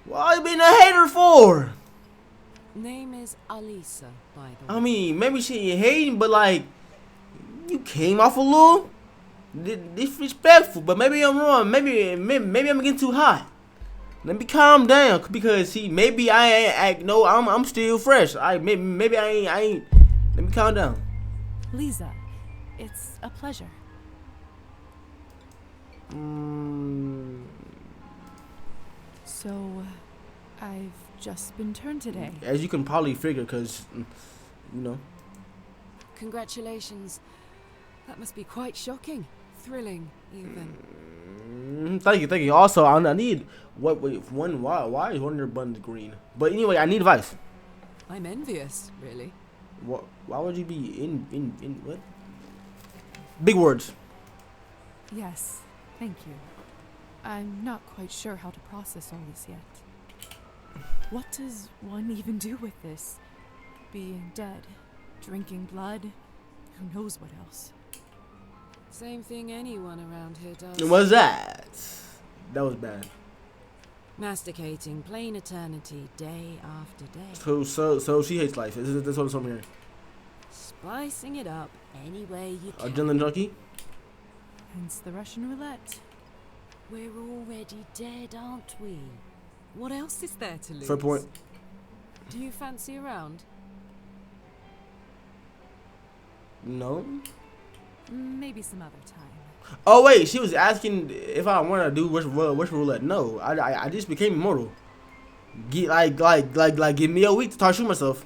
Why you been a hater for? Name is Alisa, by the way. I mean, maybe she ain't hating, but like, you came off a little disrespectful. But maybe I'm wrong. Maybe I'm getting too hot. Let me calm down, because maybe I ain't. No, I'm still fresh. Maybe I ain't. Let me calm down. Lisa, it's a pleasure. So, I've just been turned today. As you can probably figure, because, you know. Congratulations. That must be quite shocking. Thrilling, even. Thank you. Also, I need why is one of your buttons green? But anyway, I need advice. I'm envious, really. Why would you be in what? Big words. Yes, thank you. I'm not quite sure how to process all this yet. What does one even do with this? Being dead, drinking blood, who knows what else? Same thing anyone around here does. And what's that? That was bad. Masticating plain eternity, day after day. So she hates life. That's what I'm hearing. Spicing it up any way you can. Adrenaline junkie. Hence the Russian roulette. We're already dead, aren't we? What else is there to lose? Fair point. Do you fancy a round? No. Maybe some other time. Oh wait, she was asking if I want to do Russian roulette. No, I just became immortal. Give me a week to start shooting myself.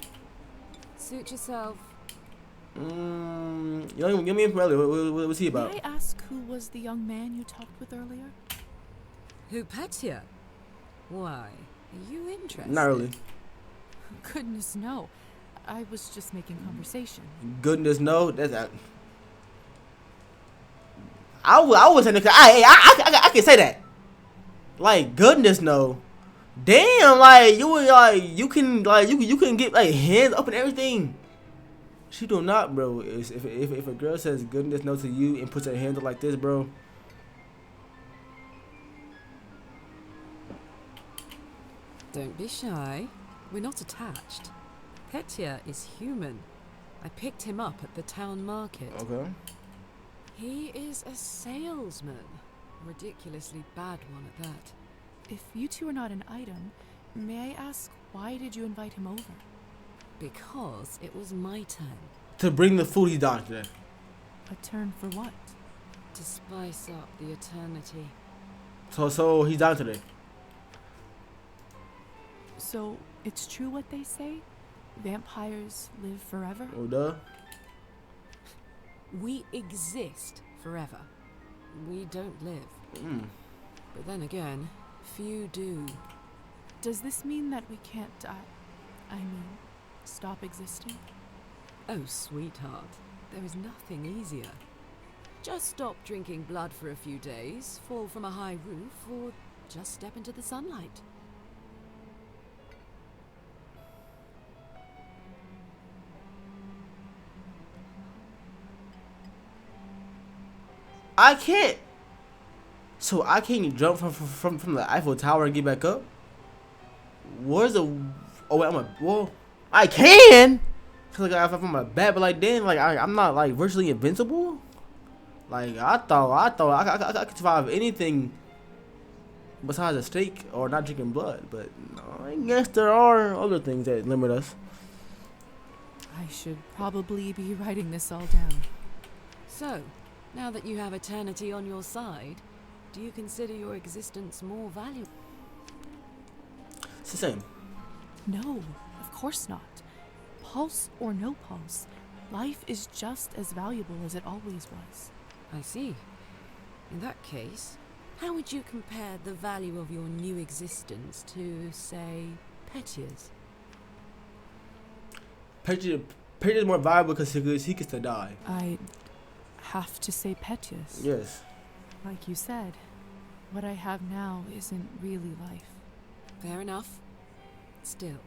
Suit yourself. You don't even give me info earlier. What's he about? May I ask who was the young man you talked with earlier? Who, Petya? Why? Are you interested? Not really. Goodness no. I was just making conversation. Goodness no, that's that. I was saying I can say that. Like, goodness no. Damn, like you can get like hands up and everything. She do not, bro. If a girl says goodness no to you and puts her hands up like this, bro. Don't be shy. We're not attached. Petya is human. I picked him up at the town market. Okay. He is a salesman. Ridiculously bad one at that. If you two are not an item, may I ask why did you invite him over? Because it was my turn. To bring the food he's down today. A turn for what? To spice up the eternity. So he's down today. So it's true what they say? Vampires live forever? Oh duh. We exist forever. We don't live. But then again, few do. Does this mean that we can't stop existing? Oh, sweetheart, there is nothing easier. Just stop drinking blood for a few days, fall from a high roof, or just step into the sunlight. I can't. So I can't jump from the Eiffel Tower and get back up. Where's the? Oh wait, I can. Cause like if I'm on my back, but like then like I'm not like virtually invincible. Like I thought I could survive anything besides a steak or not drinking blood. But no, I guess there are other things that limit us. I should probably be writing this all down. So, now that you have eternity on your side, Do you consider your existence more valuable? It's the same. No, of course not. Pulse or no pulse, life is just as valuable as it always was. I see. In that case, how would you compare the value of your new existence to, say, Petya's? Petya is more valuable because he gets to die. I have to say Petya's. Yes. Like you said, what I have now isn't really life. Fair enough. Still,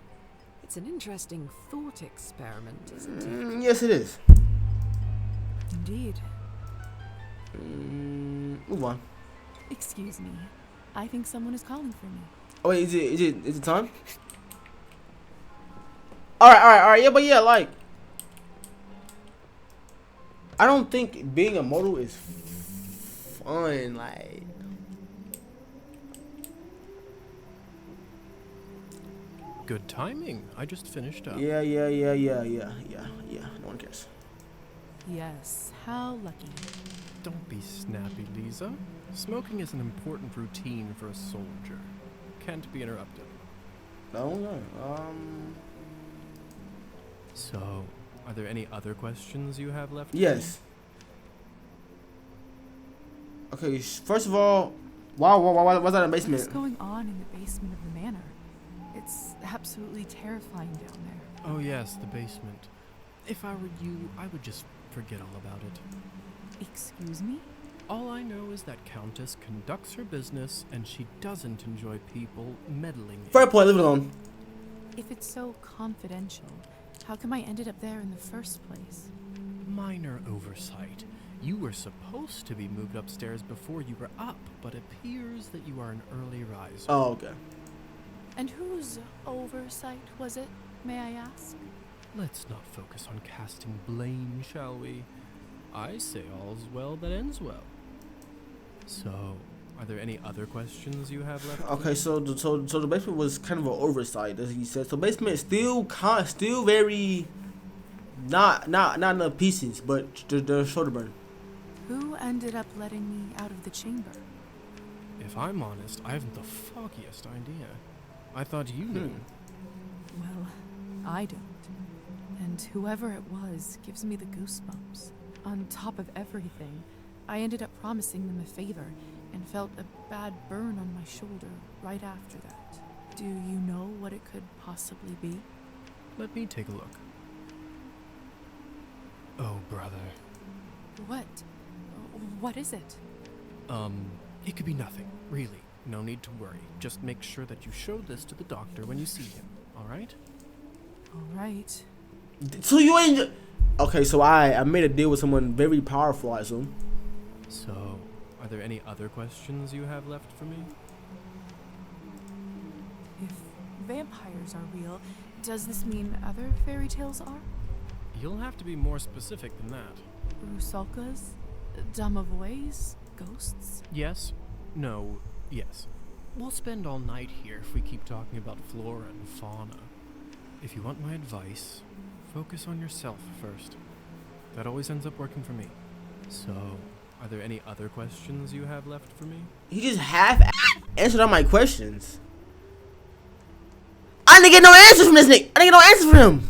it's an interesting thought experiment, isn't it? Yes, it is. Indeed. Move on. Excuse me. I think someone is calling for me. Oh wait, is it time? Alright, yeah, but yeah, like I don't think being immortal is fun, like Good timing. I just finished up. Yeah. No one cares. Yes, how lucky. Don't be snappy, Lisa. Smoking is an important routine for a soldier. Can't be interrupted. No. So, are there any other questions you have left? Yes. Okay, first of all, why was that in the basement? What's going on in the basement of the manor? It's absolutely terrifying down there. Oh yes, the basement. If I were you, I would just forget all about it. Excuse me? All I know is that Countess conducts her business and she doesn't enjoy people meddling. Fair point, leave it alone. If it's so confidential, how come I ended up there in the first place? Minor oversight. You were supposed to be moved upstairs before you were up, but appears that you are an early riser. Oh, okay. And whose oversight was it, may I ask? Let's not focus on casting blame, shall we? I say all's well that ends well. So, are there any other questions you have left? Okay, so the basement was kind of an oversight, as he said. So basement is still very not enough pieces, but the shoulder burn. Who ended up letting me out of the chamber? If I'm honest, I haven't the foggiest idea. I thought you knew. Well, I don't. And whoever it was gives me the goosebumps. On top of everything, I ended up promising them a favor and felt a bad burn on my shoulder right after that. Do you know what it could possibly be? Let me take a look. Oh, brother. What? What is it? It could be nothing, really. No need to worry. Just make sure that you show this to the doctor when you see him, alright? Alright. So you ain't... Okay, so I made a deal with someone very powerful, I assume. So, are there any other questions you have left for me? If vampires are real, does this mean other fairy tales are? You'll have to be more specific than that. Rusalkas? Domovoys? Ghosts? Yes? No. Yes. We'll spend all night here if we keep talking about flora and fauna. If you want my advice, focus on yourself first. That always ends up working for me. So, are there any other questions you have left for me? He just half answered all my questions. I didn't get no answer from this nigga. I didn't get no answer from him.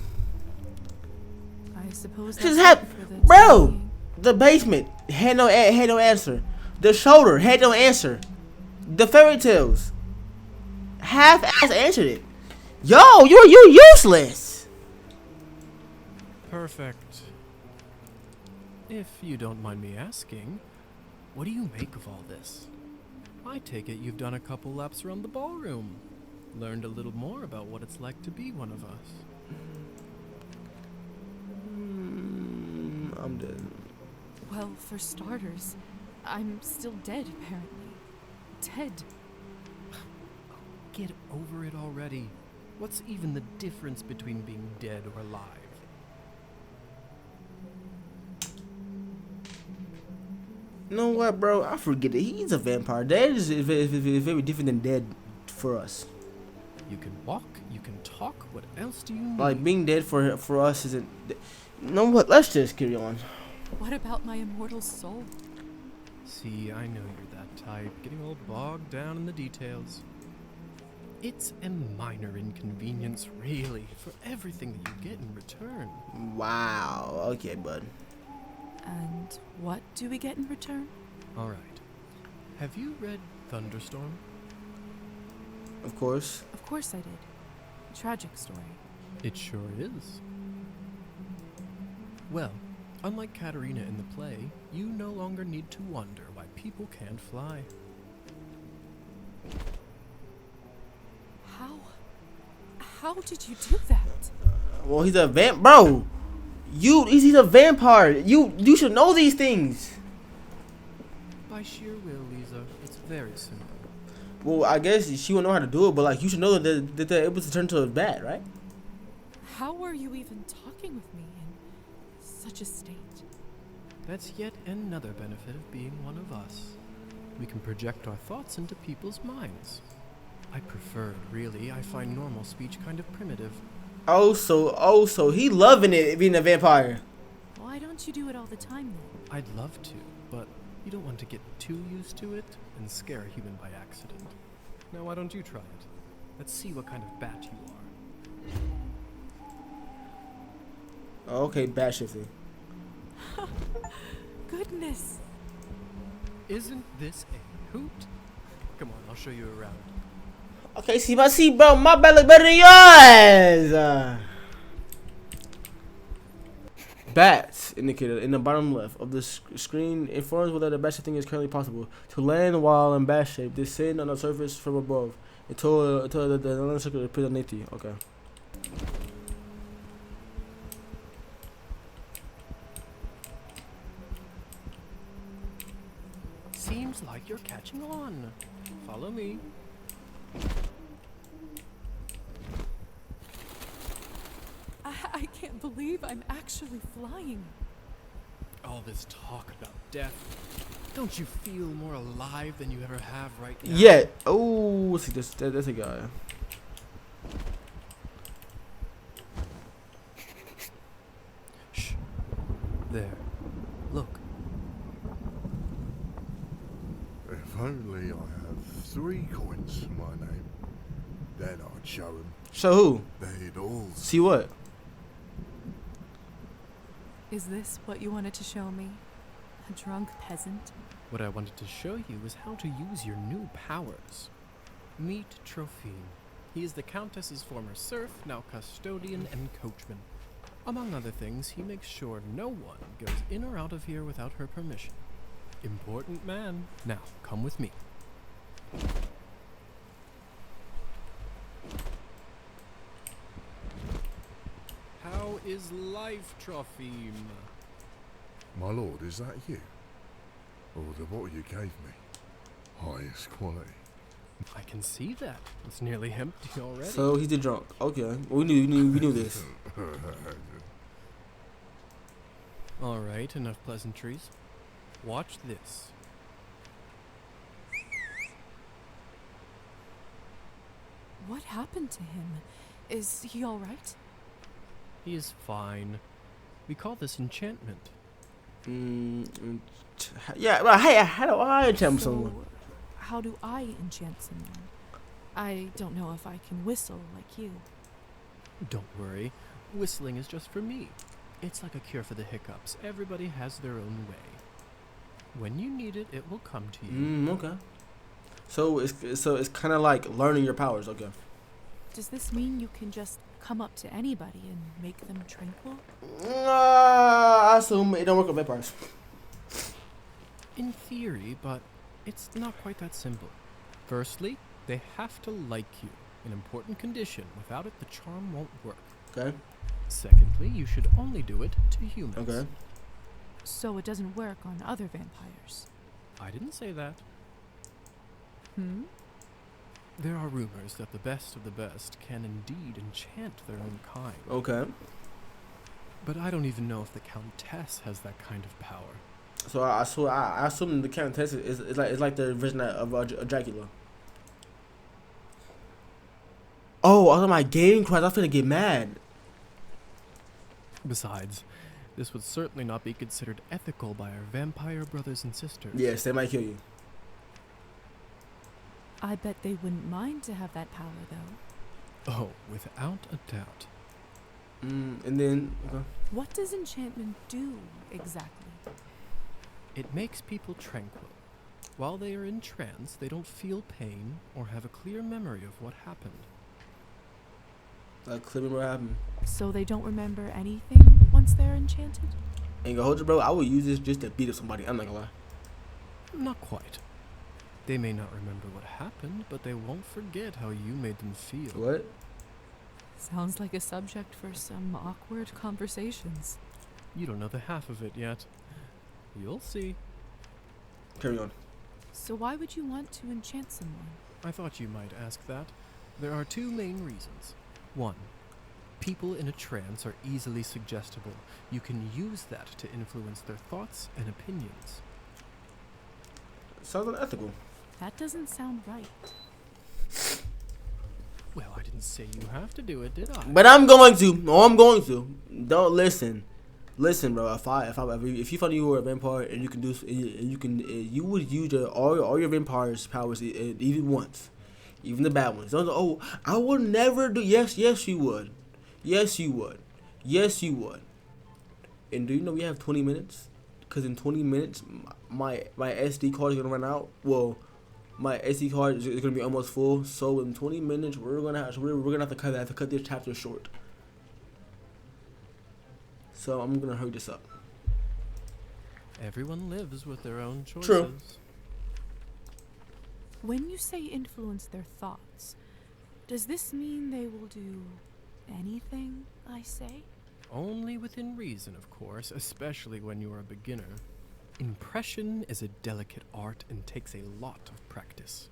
I suppose Just that's have, for the bro. time The basement had no answer. The shoulder had no answer. The fairy tales half-ass answered it. Yo, you're useless. Perfect. If you don't mind me asking, what do you make of all this? I take it you've done a couple laps around the ballroom. Learned a little more about what it's like to be one of us. I'm dead. Well, for starters, I'm still dead, apparently. Dead. Get over it already. What's even the difference between being dead or alive? You know what, bro? I forget it. He's a vampire. Dead is very different than dead for us. You can walk, you can talk, what else do you need? Like, being dead for us isn't... You know what? Let's just carry on. What about my immortal soul? See, I know you're that type, getting all bogged down in the details. It's a minor inconvenience, really, for everything that you get in return. Wow. Okay, bud. And what do we get in return? All right. Have you read Thunderstorm? Of course. Of course I did. Tragic story. It sure is. Well, unlike Katerina in the play, you no longer need to wonder why people can't fly. How did you do that? Well, he's a bro. He's a vampire. You should know these things. By sheer will, Lisa. It's very simple. Well, I guess she won't know how to do it, but like you should know that they're able to turn to a bat, right? How were you even talking with me in such a state? That's yet another benefit of being one of us. We can project our thoughts into people's minds. I prefer it, really. I find normal speech kind of primitive. So he loving it being a vampire. Why don't you do it all the time then? I'd love to, but you don't want to get too used to it and scare a human by accident. Now, why don't you try it? Let's see what kind of bat you are. Okay, bat shifting. Goodness. Isn't this a hoot? Come on, I'll show you around. Okay, see, bro, my bat look better than yours. Bats indicated in the bottom left of the screen informs whether the bat shifting is currently possible. To land while in bat shape, descend on the surface from above until the land circle appears underneath you. Okay. Seems like you're catching on. Follow me. I can't believe I'm actually flying. All this talk about death. Don't you feel more alive than you ever have right now? Yeah. Oh, see, that's a guy. Shh. There. Look. If only I have 3 coins to my name, then I'd show them. Show who? They'd all see what? Is this what you wanted to show me? A drunk peasant? What I wanted to show you is how to use your new powers. Meet Trophine. He is the Countess's former serf, now custodian and coachman. Among other things, he makes sure no one goes in or out of here without her permission. Important man. Now, come with me. How is life, Trophime? My lord, is that you? Or the bottle you gave me? Highest quality. I can see that. It's nearly empty already. So he's a drunk. Okay, we knew this. All right, enough pleasantries. Watch this. What happened to him? Is he all right? He is fine. We call this enchantment. Yeah, well, hey, how do I enchant someone? How do I enchant someone? I don't know if I can whistle like you. Don't worry. Whistling is just for me. It's like a cure for the hiccups. Everybody has their own way. When you need it, it will come to you. Okay. So it's kind of like learning your powers. Okay. Does this mean you can just come up to anybody and make them tranquil? I assume it don't work with vampires. In theory, but it's not quite that simple. Firstly, they have to like you, an important condition. Without it, the charm won't work. Okay. Secondly, you should only do it to humans. Okay. So it doesn't work on other vampires? I didn't say that. Hmm? There are rumors that the best of the best can indeed enchant their own kind. Okay. But I don't even know if the Countess has that kind of power. So I assume the Countess is like the version of Dracula. Oh, I thought my game crashed. I was finna get mad. Besides, This would certainly not be considered ethical by our vampire brothers and sisters. Yes, they might kill you. I bet they wouldn't mind to have that power, though. Oh, without a doubt. And then, okay. What does enchantment do, exactly? It makes people tranquil. While they are in trance, they don't feel pain or have a clear memory of what happened. Like, clear what happened. So they don't remember anything once they're enchanted? Ain't gonna hold you, bro. I would use this just to beat up somebody. I'm not gonna lie. Not quite. They may not remember what happened, but they won't forget how you made them feel. What? Sounds like a subject for some awkward conversations. You don't know the half of it yet. You'll see. Carry on. So why would you want to enchant someone? I thought you might ask that. There are two main reasons. One, people in a trance are easily suggestible. You can use that to influence their thoughts and opinions. Sounds unethical. That doesn't sound right. Well, I didn't say you have to do it, did I? But I'm going to. No, I'm going to. Don't listen. Listen, bro. If you find you were a vampire and you can do, you would use all your vampire's powers even once, even the bad ones. Don't. Oh, I would never do. Yes, you would. Yes, you would. Yes, you would. And do you know we have 20 minutes? Because in 20 minutes, my SD card is gonna run out. Well, my SD card is gonna be almost full. So in 20 minutes, we're gonna have to cut this chapter short. So I'm gonna hurry this up. Everyone lives with their own choices. True. When you say influence their thoughts, does this mean they will do anything I say? Only within reason, of course, especially when you're a beginner. Impression is a delicate art and takes a lot of practice.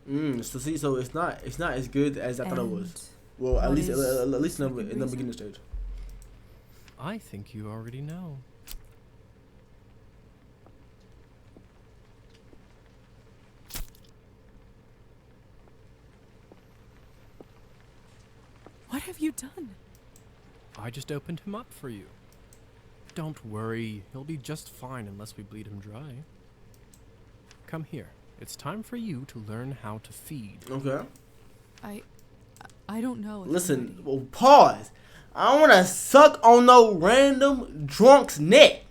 So it's not as good as I thought it was. Well, at least in the beginning stage. I think you already know. What have you done? I just opened him up for you. Don't worry, he'll be just fine unless we bleed him dry. Come here. It's time for you to learn how to feed. Okay. I don't know. Listen, well, pause. I don't want to suck on no random drunk's neck.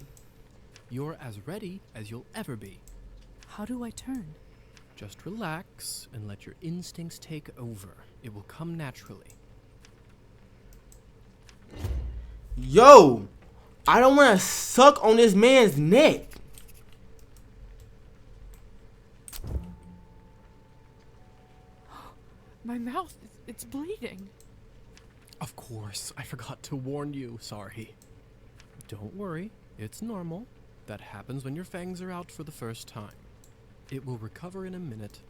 You're as ready as you'll ever be. How do I turn? Just relax and let your instincts take over. It will come naturally. Yo, I don't want to suck on this man's neck. My mouth, it's bleeding. Of course, I forgot to warn you. Sorry. Don't worry, it's normal. That happens when your fangs are out for the first time. It will recover in a minute.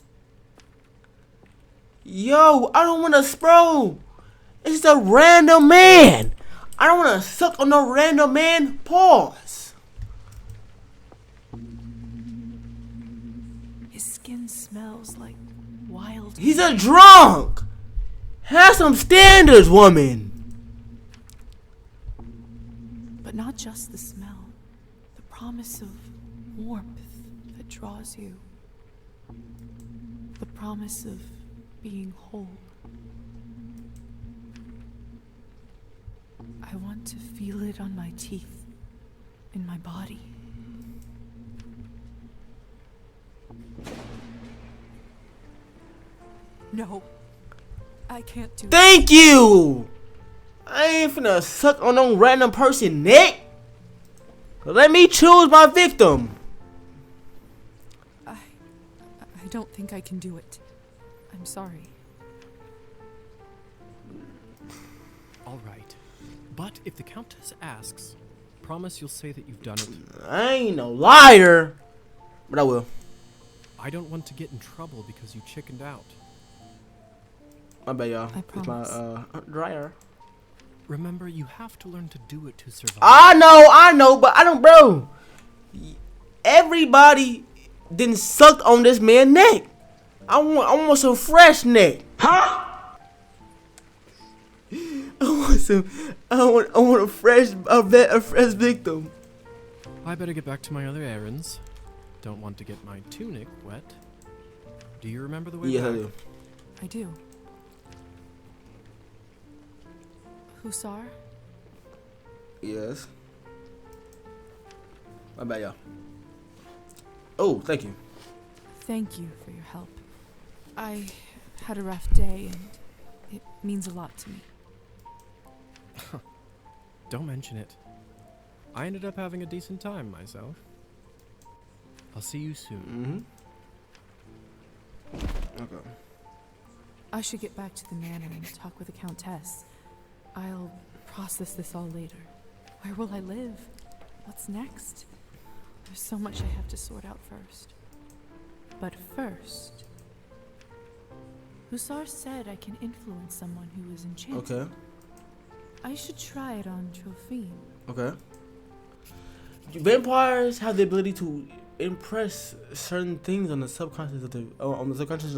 Yo, I don't want to bro. It's a random man. I don't want to suck on no random man. Pause. His skin smells like wild. He's a drunk. Have some standards, woman. But not just the smell. The promise of warmth that draws you. The promise of being whole. I want to feel it on my teeth, in my body. No, I can't do it. Thank you. I ain't finna suck on no random person neck. Let me choose my victim. I don't think I can do it. I'm sorry. All right. But if the Countess asks, promise you'll say that you've done it. I ain't no liar. But I will. I don't want to get in trouble because you chickened out. My bad, y'all. I promise. It's my dryer. Remember, you have to learn to do it to survive. I know, but I don't, bro. Everybody didn't suck on this man's neck. I want some fresh neck. Huh? I want Listen, I want a fresh victim. I better get back to my other errands. Don't want to get my tunic wet. Do you remember the way Yes, back? I do. I do. Hussar? Yes. My bad, y'all. Oh, thank you. Thank you for your help. I had a rough day, and it means a lot to me. Don't mention it. I ended up having a decent time myself. I'll see you soon. Okay. I should get back to the manor and talk with the Countess. I'll process this all later. Where will I live? What's next? There's so much I have to sort out first. But first, Hussar said I can influence someone who is enchanted. Okay. I should try it on Trophine. Okay. Vampires have the ability to impress certain things on the subconscious of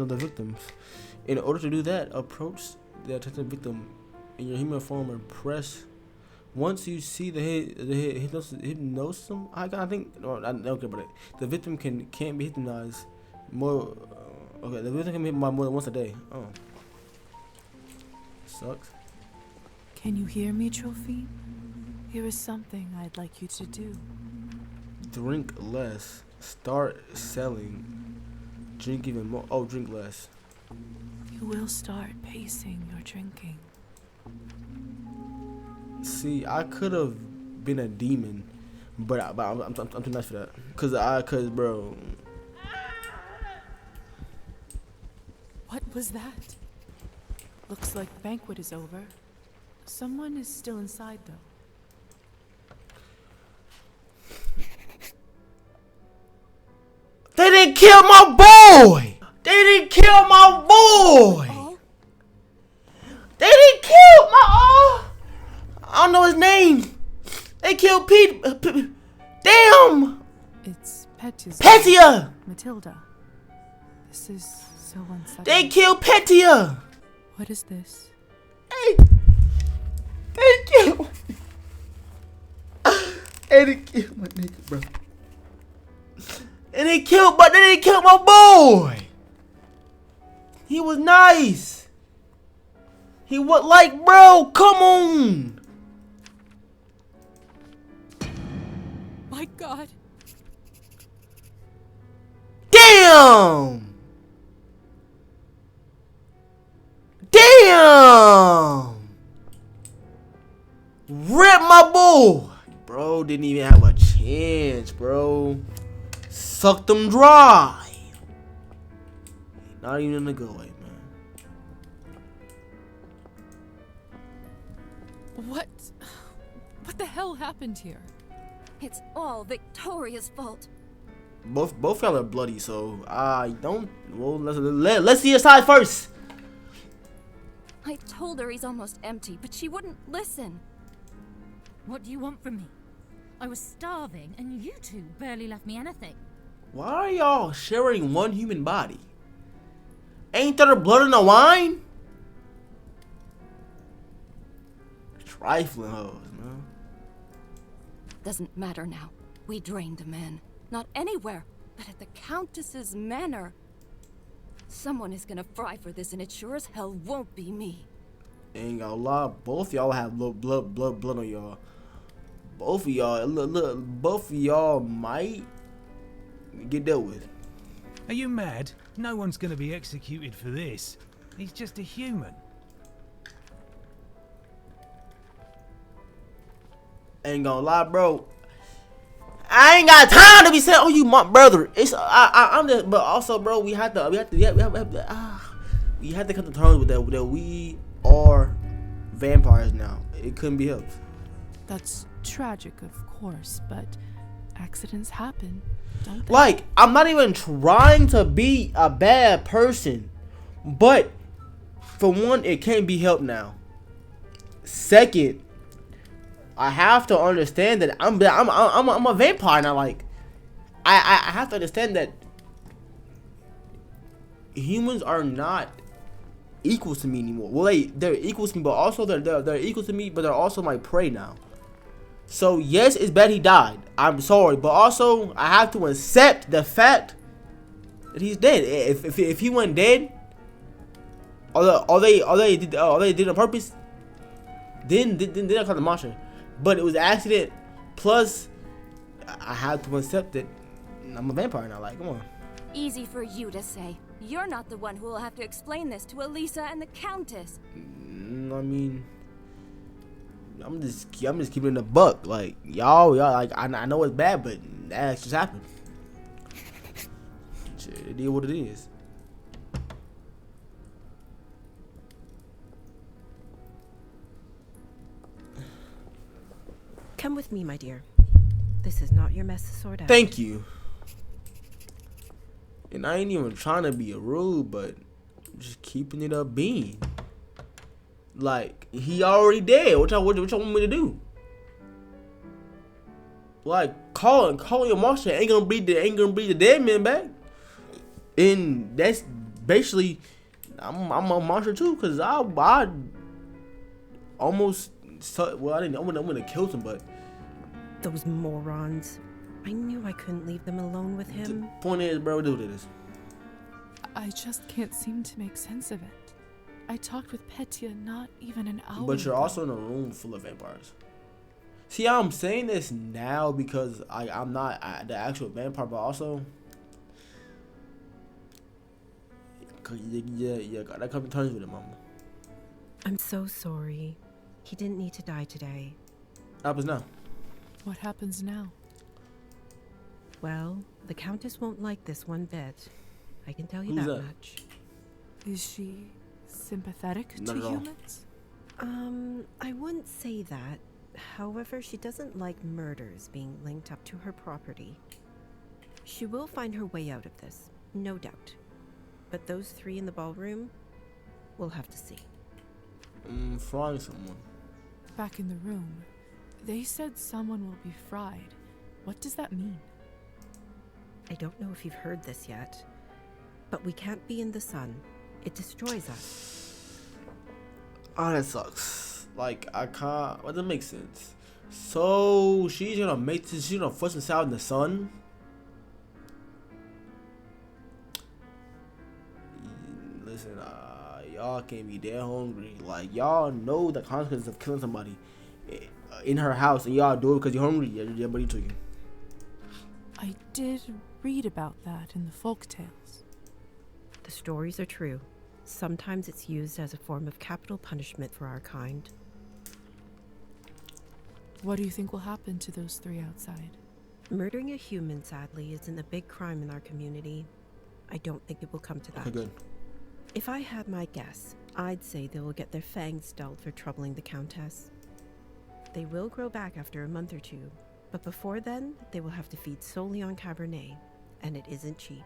the victims. In order to do that, approach the attempted victim in your human form and press. Once you see the hypnosis, I think. No, I don't care about it. The victim can't be hypnotized more. Okay, the victim can be hypnotized more than once a day. Oh, sucks. Can you hear me, Trophine? Here is something I'd like you to do. Drink less. Start selling. Drink even more. Oh, drink less. You will start pacing your drinking. See, I could have been a demon, but I'm too nice for that. Cause bro. What was that? Looks like the banquet is over. Someone is still inside, though. They didn't kill my boy! They didn't kill my boy! They didn't kill my I don't know his name. They killed Pete. Damn! It's Petya's Petya! Matilda. This is so unsettling. They killed Petya! What is this? They killed. They killed my nigga, bro. And they didn't kill my boy. He was nice. He was like, bro, come on. My God. Damn. Damn. Rip my boy. Bro didn't even have a chance, bro. Sucked them dry. Not even in a good way, man. What the hell happened here? It's all Victoria's fault. Both y'all are bloody, so I don't. Well, let's see your side first. I told her he's almost empty, but she wouldn't listen. What do you want from me? I was starving, and you two barely left me anything. Why are y'all sharing one human body? Ain't there blood in the wine? Trifling hoes, man. Doesn't matter now. We drained the man. Not anywhere, but at the Countess's manor. Someone is gonna fry for this, and it sure as hell won't be me. Ain't gonna lie, both y'all have blood on y'all. Both of y'all, look, both of y'all might get dealt with. Are you mad? No one's gonna be executed for this. He's just a human. Ain't gonna lie, bro. I ain't got time to be saying, "Oh, you my brother." It's I'm just, but also, bro, we have to come to terms with that. That we are vampires now. It couldn't be helped. That's tragic, of course, but accidents happen, don't they? Like, I'm not even trying to be a bad person, but for one, it can't be helped now. Second, I have to understand that I'm a vampire now. Like, I have to understand that humans are not equals to me anymore. Well, they're equals to me, but also they're equal to me, but they're also my prey now. So yes, it's bad he died. I'm sorry, but also I have to accept the fact that he's dead. If he went dead, or they did it on purpose, then I call the monster. But it was an accident. Plus, I have to accept that I'm a vampire now. Like, come on. Easy for you to say. You're not the one who will have to explain this to Elisa and the Countess. I mean, I'm just keeping it a buck. Like y'all like I know it's bad, but that just happened. Shit, it is what it is. Come with me, my dear. This is not your mess to sort out. Thank you. And I ain't even trying to be rude, but just keeping it up being. Like, he already dead. What y'all want me to do? Like, calling a monster ain't gonna bring the dead man back. And that's basically, I'm a monster too, cause I almost, well, I wouldn't kill him, but those morons. I knew I couldn't leave them alone with him. The point is, bro, do this. I just can't seem to make sense of it. I talked with Petya not even an hour But you're ago. also in a room full of vampires. See, I'm saying this now because I'm not the actual vampire, but also, yeah, gotta come to terms with it, mama. I'm so sorry. He didn't need to die today. What happens now? What happens now? Well, the Countess won't like this one bit. I can tell you Who's that that? much. Is she sympathetic Not to at all. humans? I wouldn't say that. However, she doesn't like murders being linked up to her property. She will find her way out of this, no doubt. But those three in the ballroom, we'll have to see. Frying someone. Back in the room, they said someone will be fried. What does that mean? I don't know if you've heard this yet, but we can't be in the sun. It destroys us. Oh, that sucks. Like, I can't. What doesn't make sense? So she's gonna force us out in the sun. Listen, y'all can't be that hungry. Like, y'all know the consequences of killing somebody in her house, and y'all do it because you're hungry. Yeah, what are you talking? I did read about that in the folk tales. The stories are true. Sometimes it's used as a form of capital punishment for our kind. What do you think will happen to those three outside? Murdering a human, sadly, isn't a big crime in our community. I don't think it will come to that. Okay, good. If I had my guess, I'd say they will get their fangs dulled for troubling the Countess. They will grow back after a month or two, but before then, they will have to feed solely on cabernet, and it isn't cheap.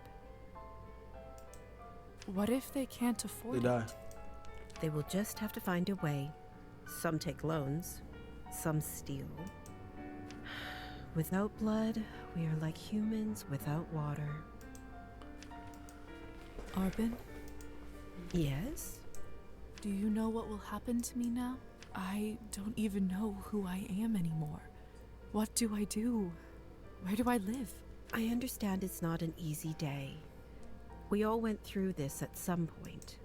What if they can't afford They die. it? They will just have to find a way. Some take loans, some steal. Without blood, we are like humans without water. Arbin, Yes? do you know what will happen to me now? I don't even know who I am anymore. What do I do? Where do I live? I understand it's not an easy day. We all went through this at some point.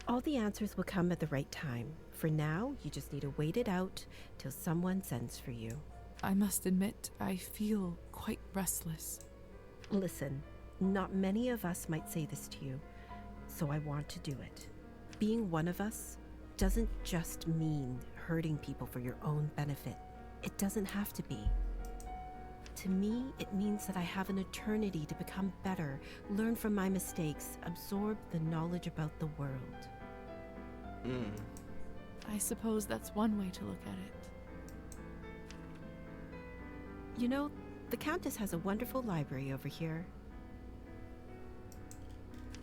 All the answers will come at the right time. For now, you just need to wait it out till someone sends for you. I must admit, I feel quite restless. Listen, not many of us might say this to you, so I want to do it. Being one of us doesn't just mean hurting people for your own benefit. It doesn't have to be. To me, it means that I have an eternity to become better, learn from my mistakes, absorb the knowledge about the world. I suppose that's one way to look at it. You know, the Countess has a wonderful library over here.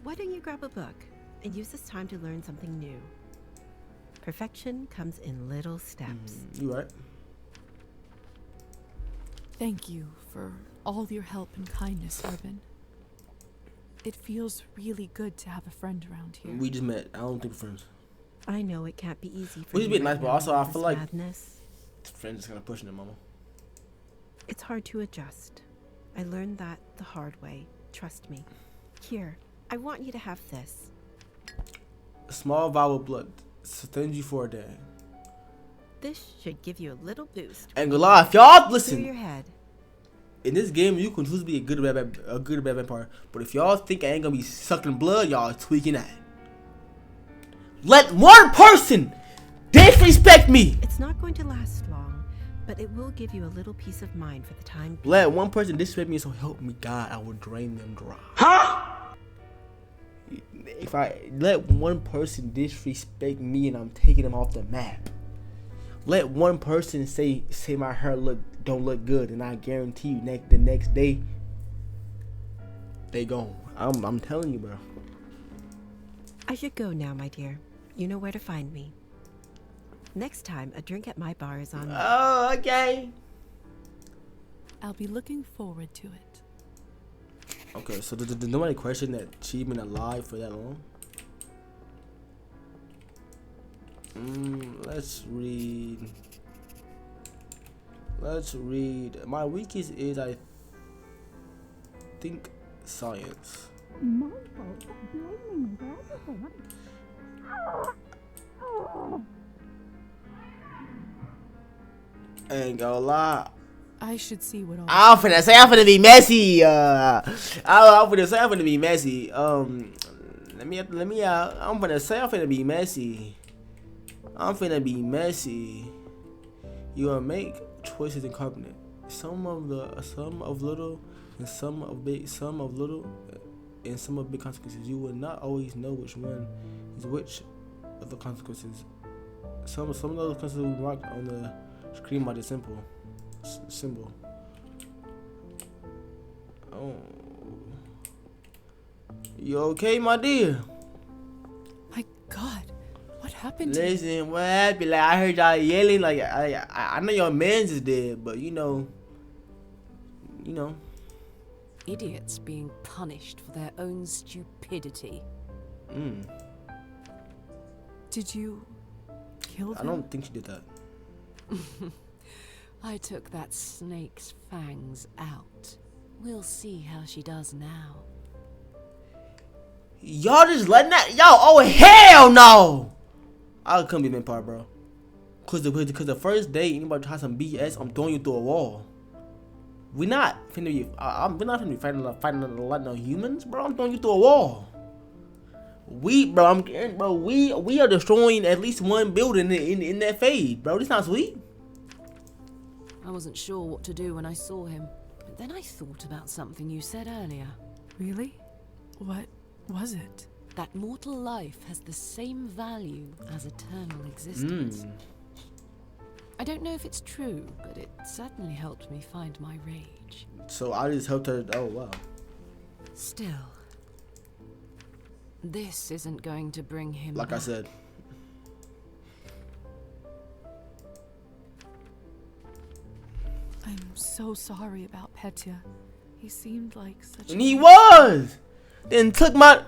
Why don't you grab a book and use this time to learn something new? Perfection comes in little steps. You right. Thank you for all your help and kindness, Arbin. It feels really good to have a friend around here. We just met. I don't think we're friends. I know it can't be easy for Which you is a bit right nice, but now also with I this feel like madness. friends just kind of pushing it, mama. It's hard to adjust. I learned that the hard way. Trust me. Here, I want you to have this. A small vial of blood sustains you for a day. This should give you a little boost. And go lie, if y'all Through listen. your head. In this game, you can choose to be a good or bad vampire. But if y'all think I ain't gonna be sucking blood, y'all tweaking out. Let one person disrespect me. It's not going to last long, but it will give you a little peace of mind for the time being. Let one person disrespect me, so help me God, I will drain them dry. Huh? If I let one person disrespect me and I'm taking them off the map. Let one person say my hair don't look good, and I guarantee you the next day they gone. I'm telling you, bro. I should go now, my dear. You know where to find me. Next time, a drink at my bar is on me. Oh, okay. I'll be looking forward to it. Okay, so did nobody question that she been alive for that long? Let's read. My weakest is, I think, science. Ain't gonna lie. I should see what all. I'm finna be messy. I'm finna be messy. I'm finna be messy. I'm finna be messy. You will make choices in cabernet. Some of little, and some of big consequences. You will not always know which one is which of the consequences. Some of those consequences will be marked on the screen by the symbol. Oh, you okay, my dear? My God. What happened to you? Listen, what happened? Like, I heard y'all yelling. Like, I know your man's is dead, but you know. Idiots being punished for their own stupidity. Did you kill them? I don't think she did that. I took that snake's fangs out. We'll see how she does now. Y'all just letting that? Y'all, oh hell no! I couldn't be vampire, bro. Cause the first day anybody tries some BS, I'm throwing you through a wall. We're not finna be fighting a lot of humans, bro. I'm throwing you through a wall. We are destroying at least one building in that phase, bro. This not sweet. I wasn't sure what to do when I saw him, but then I thought about something you said earlier. Really? What was it? That mortal life has the same value as eternal existence. I don't know if it's true, but it certainly helped me find my rage. So I just helped her. Oh wow. Still, this isn't going to bring him Like back. I said. I'm so sorry about Petya. He seemed like such. And he was. Then took my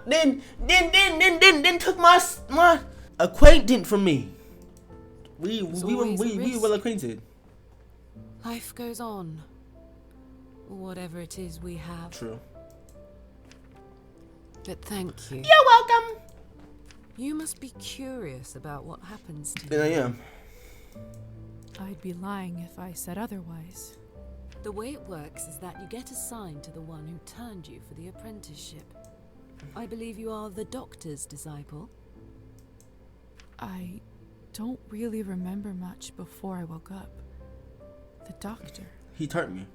took my acquaintance from me. We were well acquainted. Life goes on. Whatever it is we have. True. But thank you. You're welcome. You must be curious about what happens to Then I you. am. I'd be lying if I said otherwise. The way it works is that you get assigned to the one who turned you for the apprenticeship. I believe you are the doctor's disciple. I don't really remember much before I woke up. The doctor. He turned me.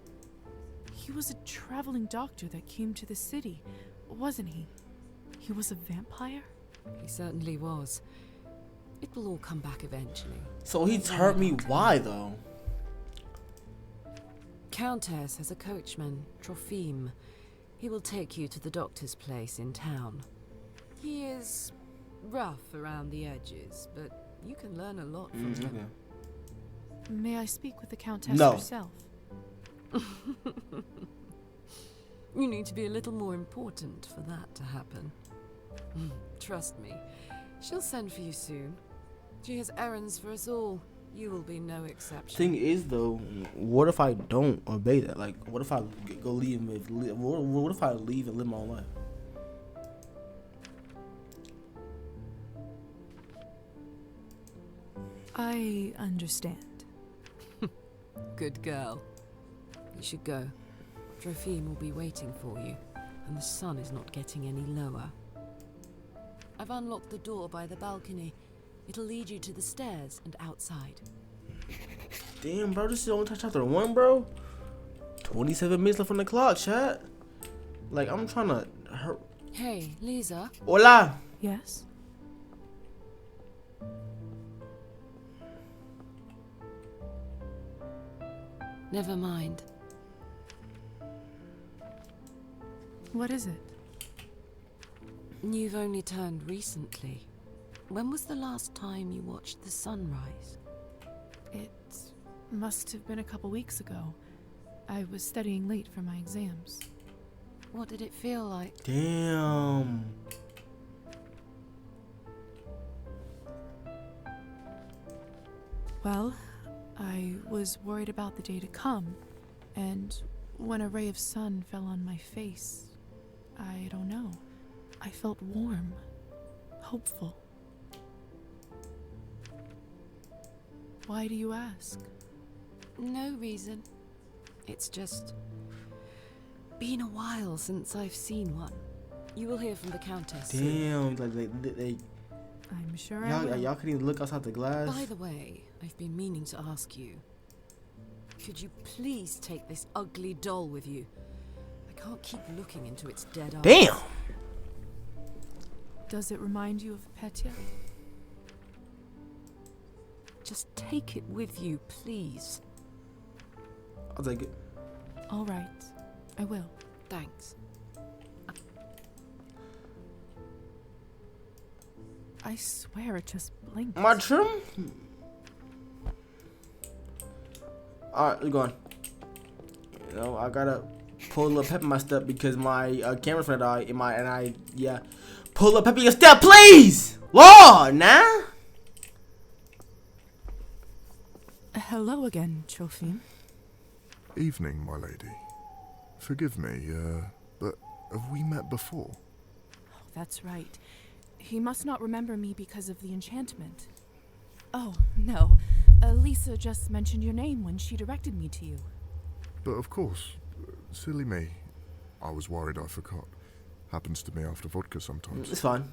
He was a traveling doctor that came to the city, wasn't he? He was a vampire? He certainly was. It will all come back eventually. So he turned me. Why though? Countess has a coachman, Trophime. He will take you to the doctor's place in town. He is rough around the edges, but you can learn a lot from him. Okay. May I speak with the Countess No. herself? You need to be a little more important for that to happen. Trust me, she'll send for you soon. She has errands for us all. You will be no exception. Thing is, though, what if I don't obey that? Like, what if I go leave and live? What if I leave and live my own life? I understand. Good girl. You should go. Trophime will be waiting for you, and the sun is not getting any lower. I've unlocked the door by the balcony. It'll lead you to the stairs and outside. Damn, bro, this is only chapter 1, bro. 27 minutes left on the clock, chat. Like, I'm trying to hurt. Hey, Lisa. Hola. Yes? Never mind. What is it? You've only turned recently. When was the last time you watched the sunrise? It must have been a couple weeks ago. I was studying late for my exams. What did it feel like? Damn. Well, I was worried about the day to come, and when a ray of sun fell on my face, I don't know. I felt warm, hopeful. Why do you ask? No reason. It's just been a while since I've seen one. You will hear from the Countess soon. Damn, like they I'm sure I will. y'all couldn't even look outside the glass. By the way, I've been meaning to ask you. Could you please take this ugly doll with you? I can't keep looking into its dead eyes. Damn! Does it remind you of Petya? Just take it with you, please. I'll take it. All right, I will. Thanks. I swear it just blinked. My trim? Alright, we're going. You know, I gotta pull a little pep in my step because my camera's gonna die and I pull a little pep in your step, please! Lord, nah? Hello again, Trophime. Evening, my lady. Forgive me, but have we met before? Oh, that's right. He must not remember me because of the enchantment. Oh, no. Lisa just mentioned your name when she directed me to you. But of course, silly me. I was worried I forgot. Happens to me after vodka sometimes. It's fine.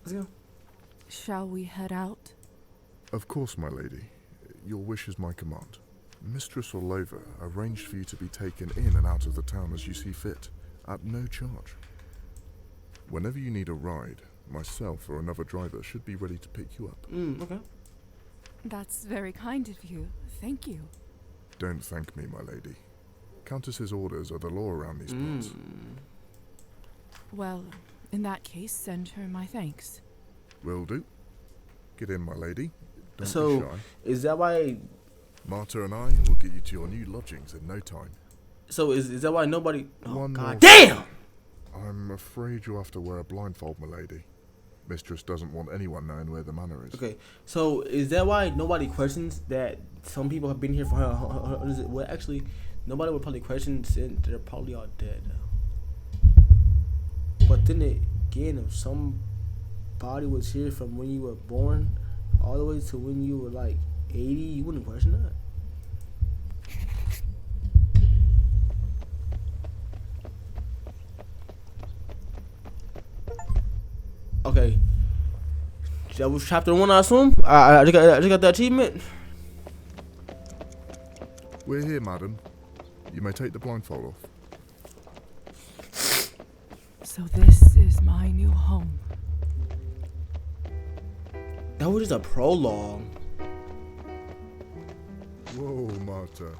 Let's go. Shall we head out? Of course, my lady. Your wish is my command. Mistress Orlova arranged for you to be taken in and out of the town as you see fit, at no charge. Whenever you need a ride, myself or another driver should be ready to pick you up. Okay. That's very kind of you. Thank you. Don't thank me, my lady. Countess's orders are the law around these parts. Well, in that case, send her my thanks. Will do. Get in, my lady. Don't So, be shy. is that why... Marta and I will get you to your new lodgings in no time. So, is that why nobody... Oh, One more God damn! I'm afraid you'll have to wear a blindfold, my lady. Mistress doesn't want anyone knowing where the manor is. Okay, so is that why nobody questions that some people have been here for her? Well, actually, nobody would probably question since they're probably all dead. But then again, if somebody was here from when you were born all the way to when you were like 80, you wouldn't question that. Okay. That was chapter 1, I assume. I just got the achievement. We're here, madam. You may take the blindfold off. So this is my new home. That was just a prologue. Whoa, Marta.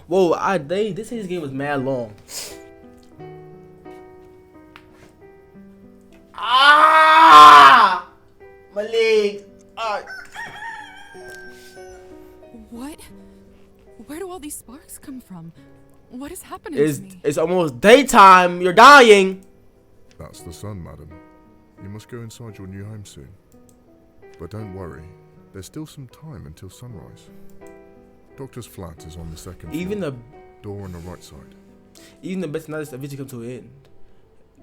Whoa, they say this game was mad long. Ah! My leg. What? Where do all these sparks come from? What is happening to me? It's almost daytime. You're dying. That's the sun, madam. You must go inside your new home soon. But don't worry, there's still some time until sunrise. Doctor's flat is on the second Even floor. the Door on the right side. Even the best nights eventually come to an end.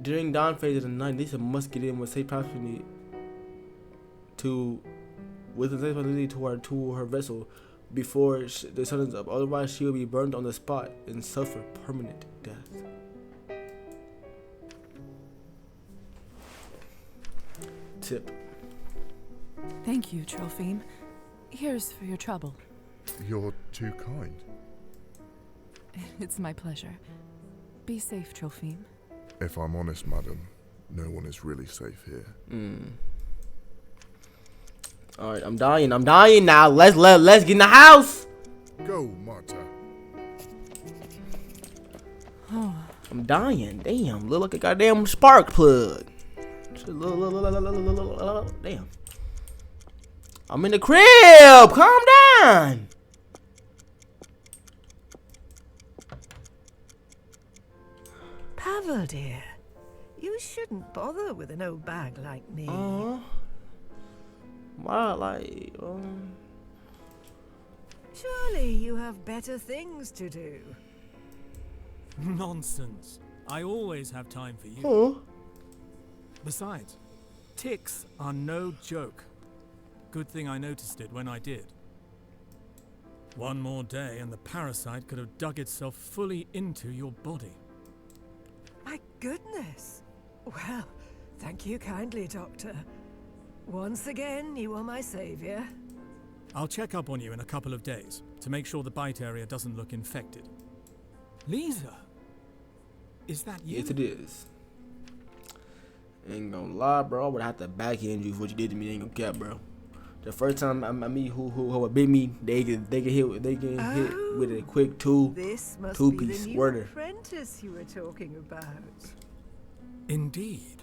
During dawn phase of the night, Lisa must get in with safe proximity to her vessel before the sun is up. Otherwise, she will be burned on the spot and suffer permanent death. Tip. Thank you, Trophime. Here's for your trouble. You're too kind. It's my pleasure. Be safe, Trophime. If I'm honest, madam, no one is really safe here. Alright, I'm dying now. Let's get in the house. Go, Marta. Oh. I'm dying. Damn, look like a goddamn spark plug. Damn. I'm in the crib. Calm down. Pavel, dear, you shouldn't bother with an old bag like me. Why, Surely you have better things to do. Nonsense. I always have time for you. Oh. Besides, ticks are no joke. Good thing I noticed it when I did. One more day and the parasite could have dug itself fully into your body. My goodness. Well, thank you kindly, Doctor. Once again, you are my savior. I'll check up on you in a couple of days to make sure the bite area doesn't look infected. Lisa! Is that you? Yes, it is. Ain't gonna lie, bro. I would have to backhand you for what you did to me. Ain't gonna cap, bro. The first time I meet who would beat me, they get hit with a quick This must two be piece the new worder. apprentice you were talking about. Indeed.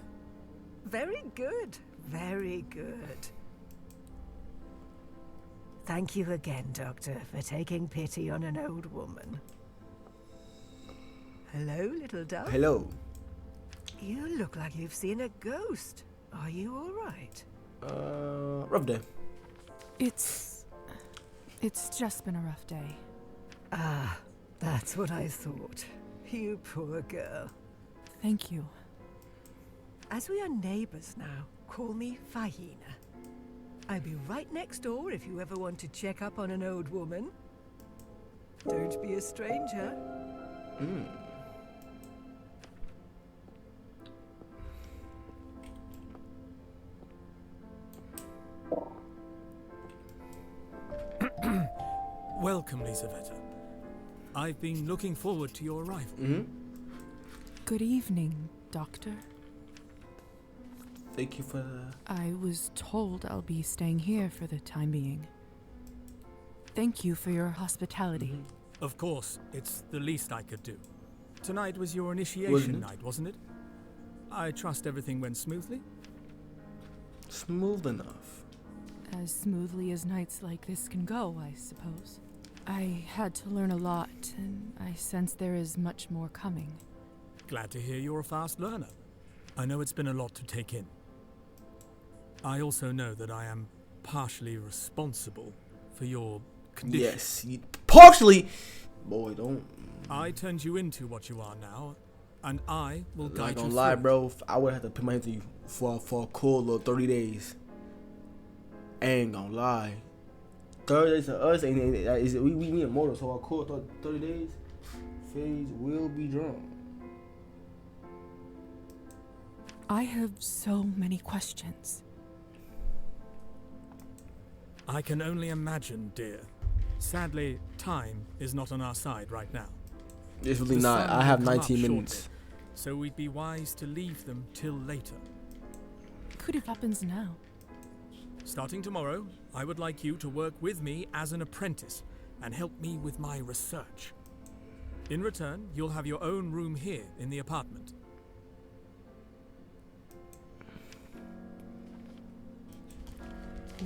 Very good. Very good. Thank you again, Doctor, for taking pity on an old woman. Hello, little dove. Hello. You look like you've seen a ghost. Are you all right? Rough day. It's just been a rough day. Ah, that's what I thought. You poor girl. Thank you. As we are neighbors now, call me Fahina. I'll be right next door if you ever want to check up on an old woman. Don't be a stranger. Welcome, Lisaveta. I've been looking forward to your arrival. Good evening, Doctor. Thank you for the... I was told I'll be staying here for the time being. Thank you for your hospitality. Of course, it's the least I could do. Tonight was your initiation night, wasn't it? I trust everything went smoothly? Smooth enough. As smoothly as nights like this can go, I suppose. I had to learn a lot, and I sense there is much more coming. Glad to hear you're a fast learner. I know it's been a lot to take in. I also know that I am partially responsible for your condition. Yes, partially. Boy, don't. I turned you into what you are now, and I will guide you. Not gonna lie, bro. I would have to put my hand to you for a cool little 30 days. Ain't gonna lie. 30 days to us we immortal, so a cool 30 days. Phase will be drawn. I have so many questions. I can only imagine, dear. Sadly, time is not on our side right now. It's really The not. sun I have will come 19 up minutes. shortly, so we'd be wise to leave them till later. Could it happens now? Starting tomorrow, I would like you to work with me as an apprentice and help me with my research. In return, you'll have your own room here in the apartment.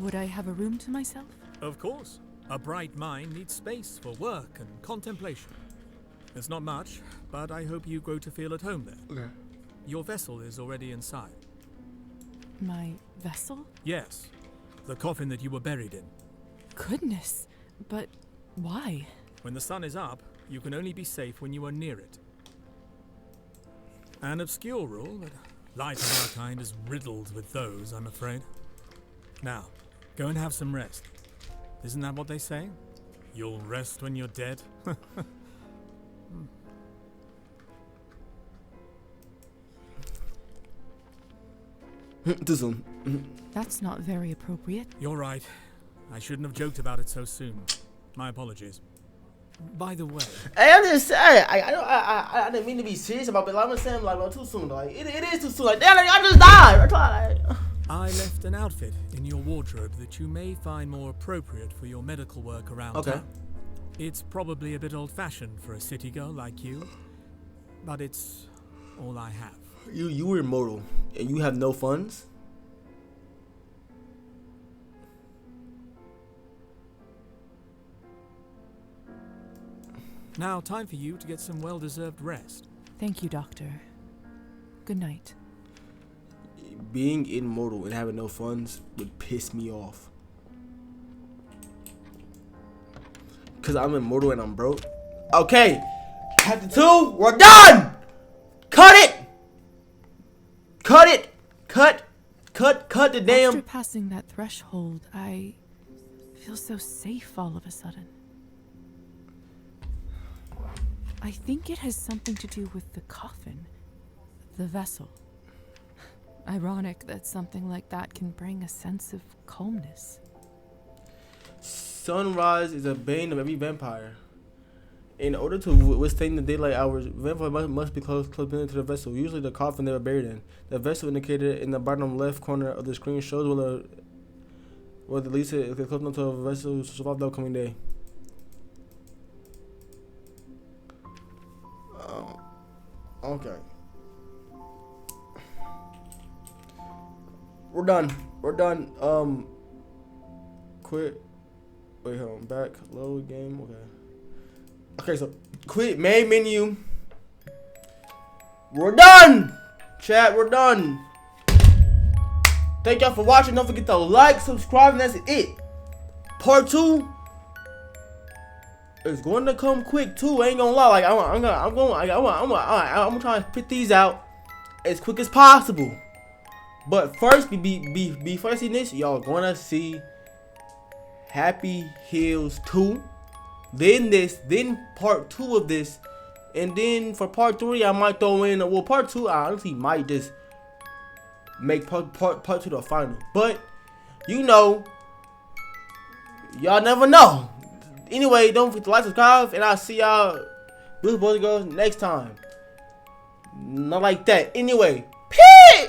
Would I have a room to myself? Of course. A bright mind needs space for work and contemplation. It's not much, but I hope you grow to feel at home there. Okay. Your vessel is already inside. My vessel? Yes. The coffin that you were buried in. Goodness, but why? When the sun is up, you can only be safe when you are near it. An obscure rule, but life of our kind is riddled with those, I'm afraid. Now, go and have some rest. Isn't that what they say? You'll rest when you're dead? Too soon. That's not very appropriate. You're right. I shouldn't have joked about it so soon. My apologies. By the way, Hey, I'm just saying. I didn't mean to be serious about it. But I'm just saying, like, well, too soon. Like, it is too soon. Like, damn, like, I just died. That's why, like. I left an outfit in your wardrobe that you may find more appropriate for your medical work around town. It's probably a bit old-fashioned for a city girl like you, but it's all I have. You were immortal, and you have no funds? Now, time for you to get some well-deserved rest. Thank you, Doctor. Good night. Being immortal and having no funds would piss me off. Because I'm immortal and I'm broke. Okay. Chapter 2, we're done! Cut it! Cut it! Cut the damn... After passing that threshold, I feel so safe all of a sudden. I think it has something to do with the coffin, the vessel. Ironic that something like that can bring a sense of calmness. Sunrise is a bane of every vampire. In order to withstand the daylight hours, vampires must be close to the vessel, usually the coffin they were buried in. The vessel indicated in the bottom left corner of the screen shows whether the least is close enough to a vessel to survive the upcoming day. Okay. We're done. Quit. Wait, hold on. Back. Load game. Okay, so quit main menu. We're done. Chat, we're done. Thank y'all for watching. Don't forget to like, subscribe, and that's it. Part 2 is going to come quick too. I ain't gonna lie. Like I'm gonna try to put these out as quick as possible. But first, before I see this, y'all gonna see Happy Heels 2. Then part 2 of this, and then for part 3, I might throw in. Well, part 2, I honestly might just make part 2 the final. But you know, y'all never know. Anyway, don't forget to like, subscribe, and I'll see y'all, boys and girls, next time. Not like that. Anyway.